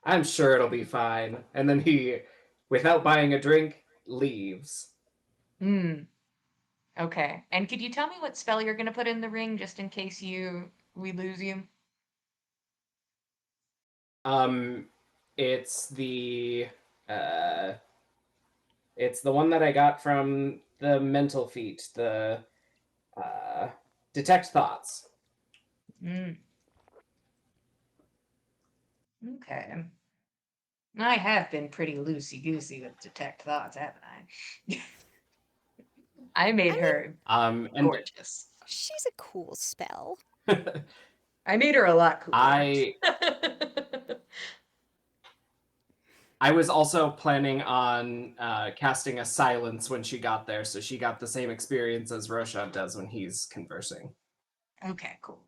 I'm sure it'll be fine. And then he, without buying a drink, leaves. Hmm. Okay. And could you tell me what spell you're gonna put in the ring just in case we lose you? It's the uh, it's the one that I got from the mental feat, the detect thoughts. Hmm. Okay. I have been pretty loosey-goosey with detect thoughts, haven't I? I made her And gorgeous. She's a cool spell. I made her a lot cooler. I was also planning on casting a silence when she got there, so she got the same experience as Roshan does when he's conversing. Okay, cool.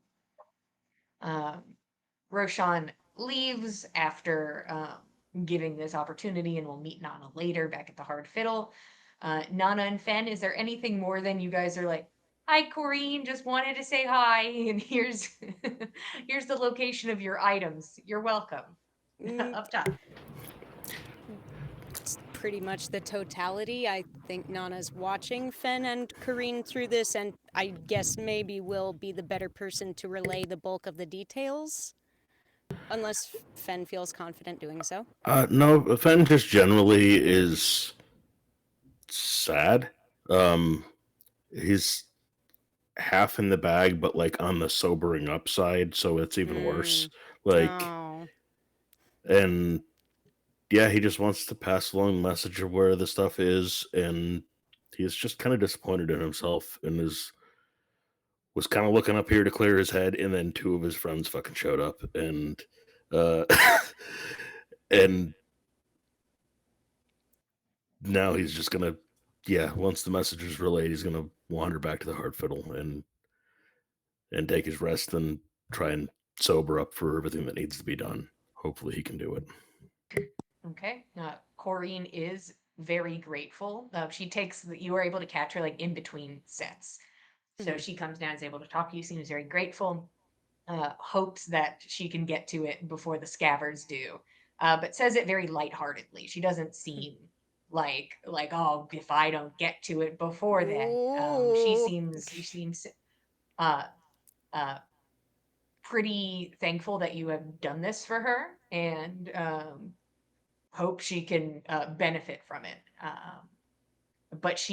Roshan leaves after giving this opportunity, and we'll meet Nana later back at the Hard Fiddle. Nana and Fen, is there anything more than you guys are like, "Hi, Corrine, just wanted to say hi, and here's here's the location of your items. You're welcome." Up top. It's pretty much the totality. I think Nana's watching Fen and Corrine through this, and I guess maybe will be the better person to relay the bulk of the details. Unless Fen feels confident doing so. No, Fen just generally is sad. He's half in the bag, but like on the sobering upside, so it's even worse. Like, Oh. and yeah, he just wants to pass along the message of where the stuff is, and he's just kind of disappointed in himself, and was kind of looking up here to clear his head, and then two of his friends fucking showed up, and and now he's just gonna, once the message is relayed, he's gonna wander back to the Heart Fiddle and take his rest and try and sober up for everything that needs to be done. Hopefully he can do it. Okay. Corrine is very grateful. You were able to catch her like in between sets. So she comes down, is able to talk to you, seems very grateful, hopes that she can get to it before the scavers do, but says it very lightheartedly. She doesn't seem like, oh, if I don't get to it before then. She seems uh, uh, pretty thankful that you have done this for her, and hope she can benefit from it. But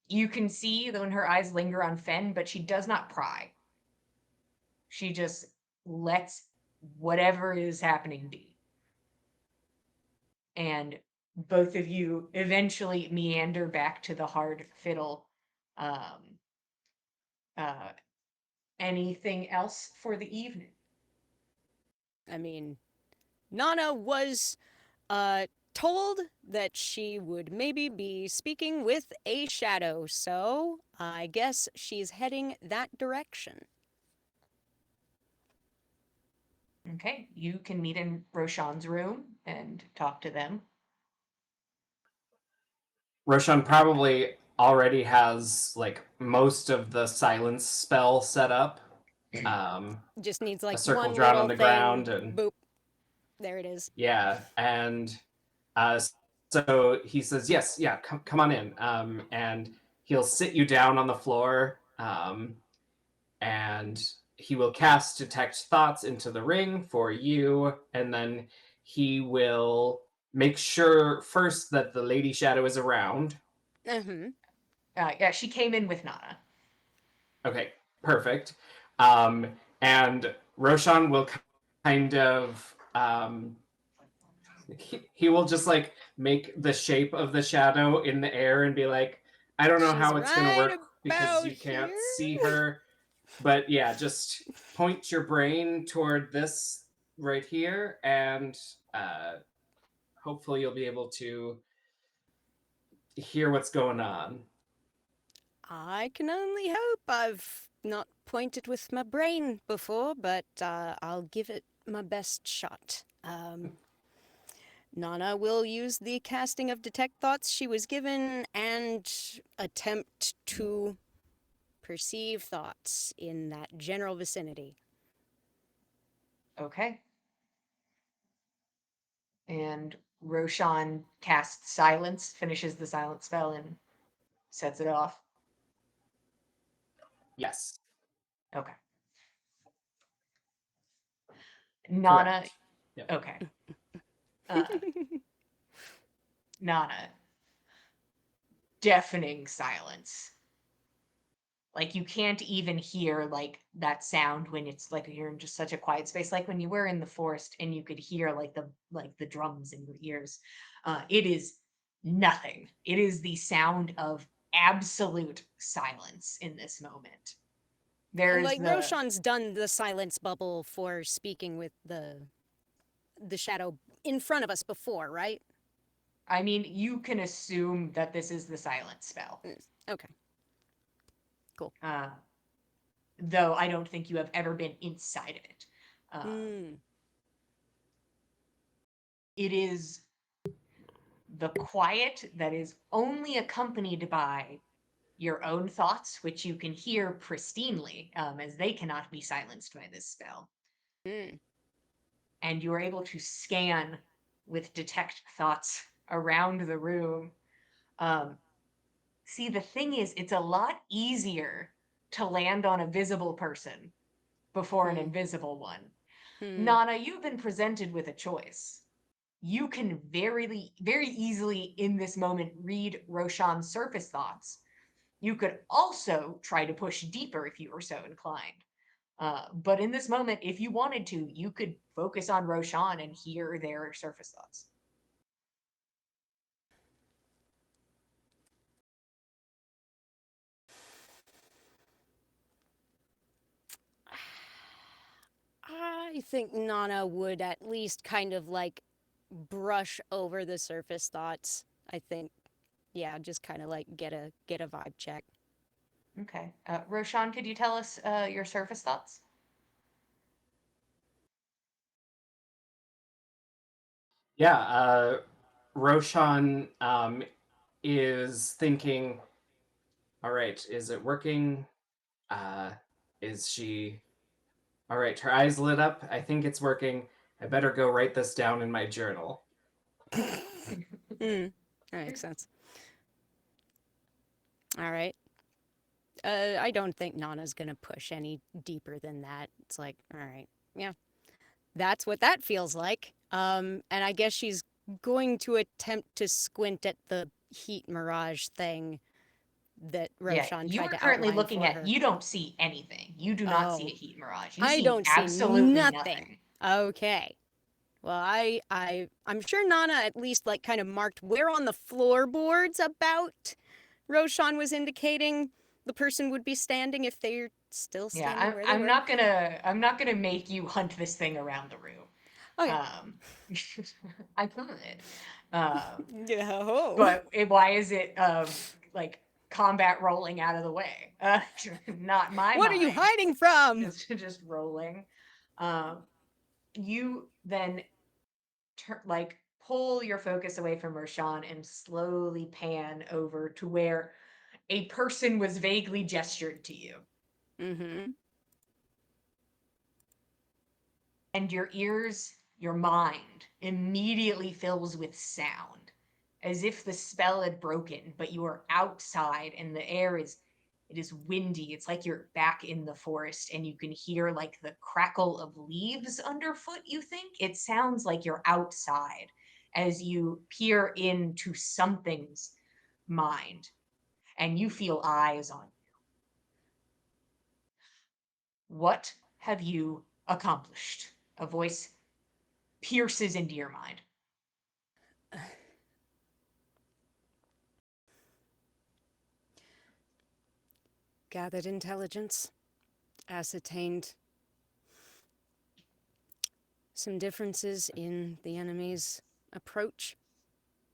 you can see when her eyes linger on Fen, but she does not pry. She just lets whatever is happening be. And both of you eventually meander back to the Hard Fiddle. Um, uh, Anything else for the evening? I mean, Nana was told that she would maybe be speaking with a shadow, so I guess she's heading that direction. Okay, you can meet in Roshan's room and talk to them. Roshan probably already has like most of the silence spell set up. Just needs like a circle one drawn little on the thing. ground, and boop. There it is. yeah, and so he says, yes, yeah, come on in. And he'll sit you down on the floor, and he will cast Detect Thoughts into the ring for you, and then he will make sure first that the Lady Shadow is around. Mm-hmm. Yeah, she came in with Nana. Okay, perfect. And Roshan will kind of he will just like make the shape of the shadow in the air and be like, I don't know She's how it's gonna right work because about you can't here. see her, but yeah, just point your brain toward this right here, and hopefully you'll be able to hear what's going on. I can only hope. I've not pointed with my brain before, but I'll give it my best shot. Nana will use the casting of Detect Thoughts she was given and attempt to perceive thoughts in that general vicinity. Okay. And Roshan casts silence, finishes the silent spell, and sets it off. Yes, Okay. Nana. correct. Yep. Okay. Uh, Nana. Deafening silence. Like you can't even hear like that sound when it's like you're in just such a quiet space, like when you were in the forest and you could hear like the drums in your ears. It is nothing. It is the sound of absolute silence in this moment. There's Like the Roshan's done the silence bubble for speaking with the shadow in front of us before, right? I mean, you can assume that this is the silent spell. Okay. Cool. Though I don't think you have ever been inside of it. It is the quiet that is only accompanied by your own thoughts, which you can hear pristinely, as they cannot be silenced by this spell. And you are able to scan with Detect Thoughts around the room. See, the thing is, it's a lot easier to land on a visible person before an invisible one. Nana, you've been presented with a choice. You can very easily in this moment read Roshan's surface thoughts. You could also try to push deeper if you were so inclined. But in this moment, if you wanted to, you could focus on Roshan and hear their surface thoughts. I think Nana would at least kind of like brush over the surface thoughts. I think, yeah, just kind of like get a vibe check. Okay. Roshan, could you tell us your surface thoughts? Yeah, Roshan is thinking, all right, is it working? Is she all right? Her eyes lit up. I think it's working. I better go write this down in my journal. That makes sense. All right. I don't think Nana's gonna push any deeper than that. It's like, all right, yeah, that's what that feels like. And I guess she's going to attempt to squint at the heat mirage thing that Yeah, Roshan you tried are to currently outline looking for at, her. you don't see anything. You do not see a Oh, heat mirage. You I see don't see absolutely nothing. nothing. Okay. Well, I'm sure Nana at least like kind of marked where on the floorboards about Roshan was indicating the person would be standing if they're still Yeah, standing where they I'm were. not gonna make you hunt this thing around the room. Okay. I could. No. But why is it like combat rolling out of the way? Not my What are you mind. hiding from? Just rolling. You then like pull your focus away from Roshan and slowly pan over to where a person was vaguely gestured to you. Mm-hmm. And your ears, your mind immediately fills with sound as if the spell had broken, but you are outside and the air is it is windy. It's like you're back in the forest and you can hear like the crackle of leaves underfoot, you think. It sounds like you're outside as you peer into something's mind and you feel eyes on you. What have you accomplished? A voice pierces into your mind. Gathered intelligence, ascertained some differences in the enemy's approach.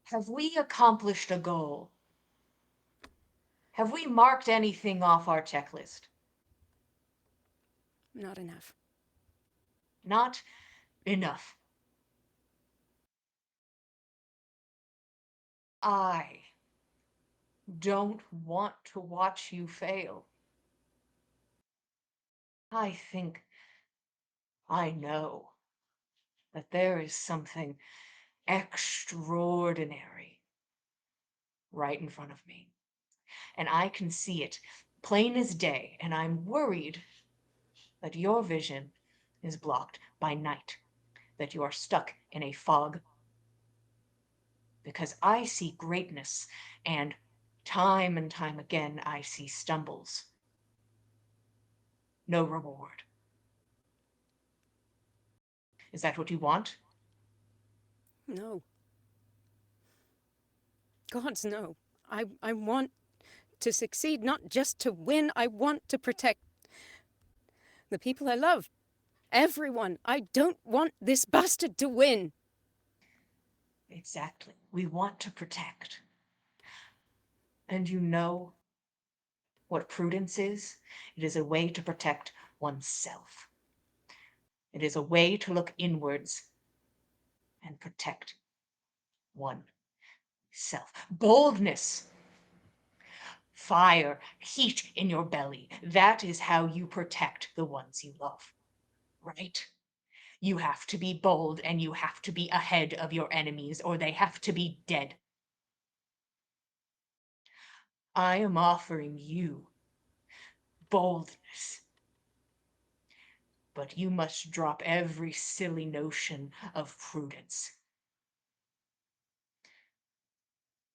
Have we accomplished a goal? Have we marked anything off our checklist? Not enough. Not enough. I don't want to watch you fail. I think I know that there is something extraordinary right in front of me. And I can see it plain as day, and I'm worried that your vision is blocked by night, that you are stuck in a fog. Because I see greatness, and time again, I see stumbles. No reward. Is that what you want? No. Gods, no. I want to succeed, not just to win. I want to protect the people I love. Everyone. I don't want this bastard to win. Exactly. We want to protect. And you know what prudence is? It is a way to protect oneself. It is a way to look inwards and protect oneself. Boldness, fire, heat in your belly. That is how you protect the ones you love, right? You have to be bold and you have to be ahead of your enemies or they have to be dead. I am offering you boldness. But you must drop every silly notion of prudence.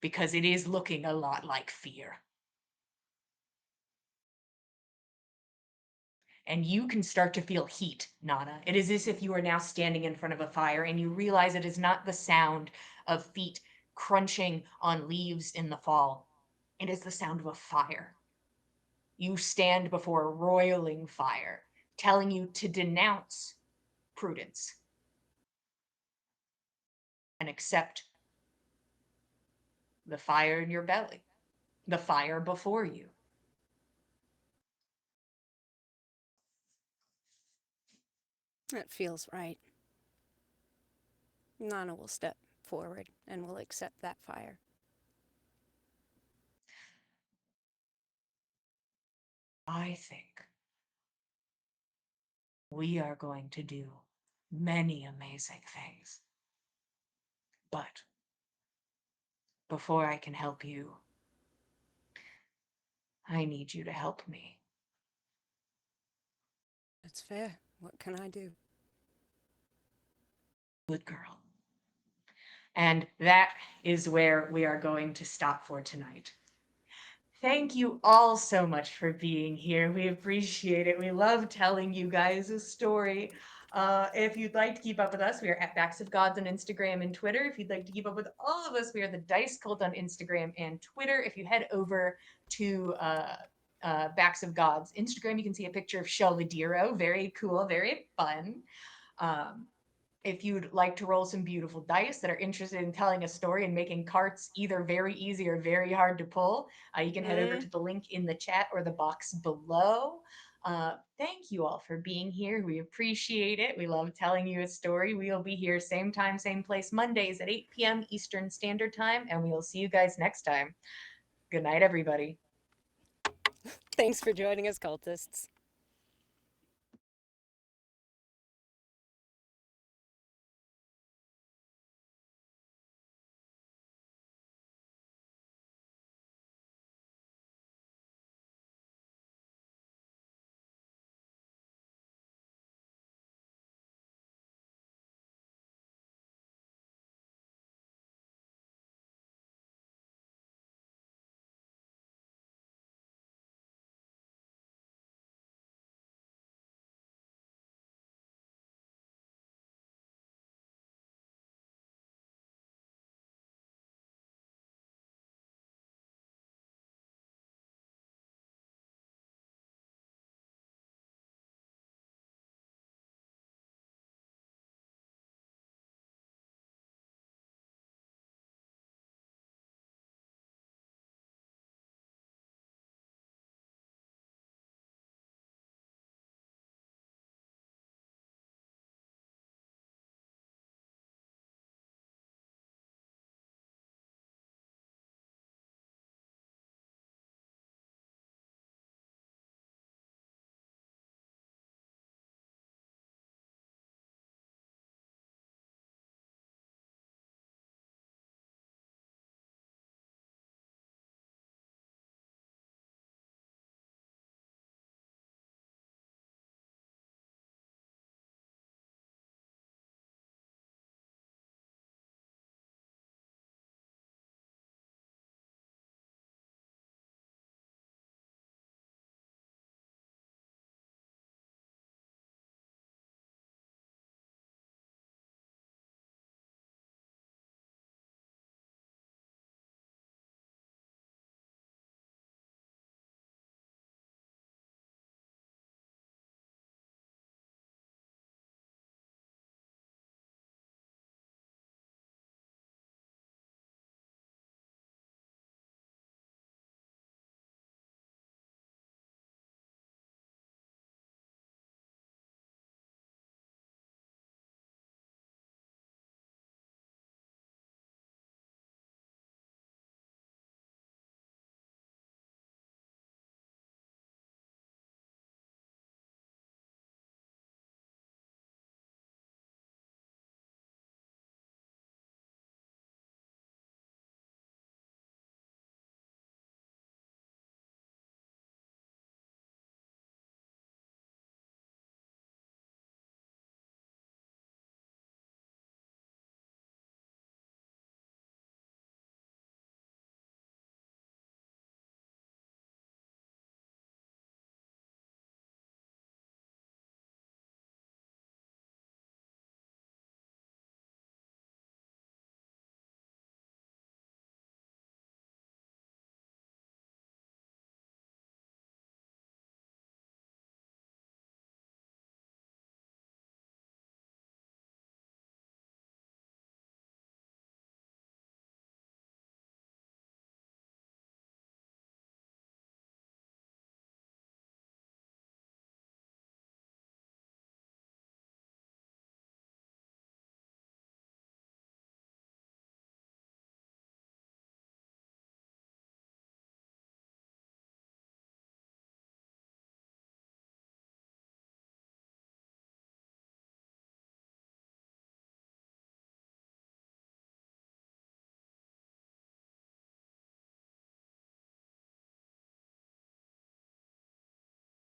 Because it is looking a lot like fear. And you can start to feel heat, Nana. It is as if you are now standing in front of a fire and you realize it is not the sound of feet crunching on leaves in the fall. It is the sound of a fire. You stand before a roiling fire, telling you to denounce prudence and accept the fire in your belly, the fire before you. That feels right. Nana will step forward and will accept that fire. I think we are going to do many amazing things. But before I can help you, I need you to help me. That's fair. What can I do? Good girl. And that is where we are going to stop for tonight. Thank you all so much for being here. We appreciate it. We love telling you guys a story. If you'd like to keep up with us, we are at Backs of Gods on Instagram and Twitter. If you'd like to keep up with all of us, we are the Dice Cult on Instagram and Twitter. If you head over to Backs of Gods Instagram, you can see a picture of Shelvediro. Very cool, very fun. If you'd like to roll some beautiful dice that are interested in telling a story and making carts either very easy or very hard to pull, you can head over to the link in the chat or the box below. Thank you all for being here. We appreciate it. We love telling you a story. We will be here same time, same place, Mondays at 8 p.m. Eastern Standard Time, and we will see you guys next time. Good night, everybody. Thanks for joining us, cultists.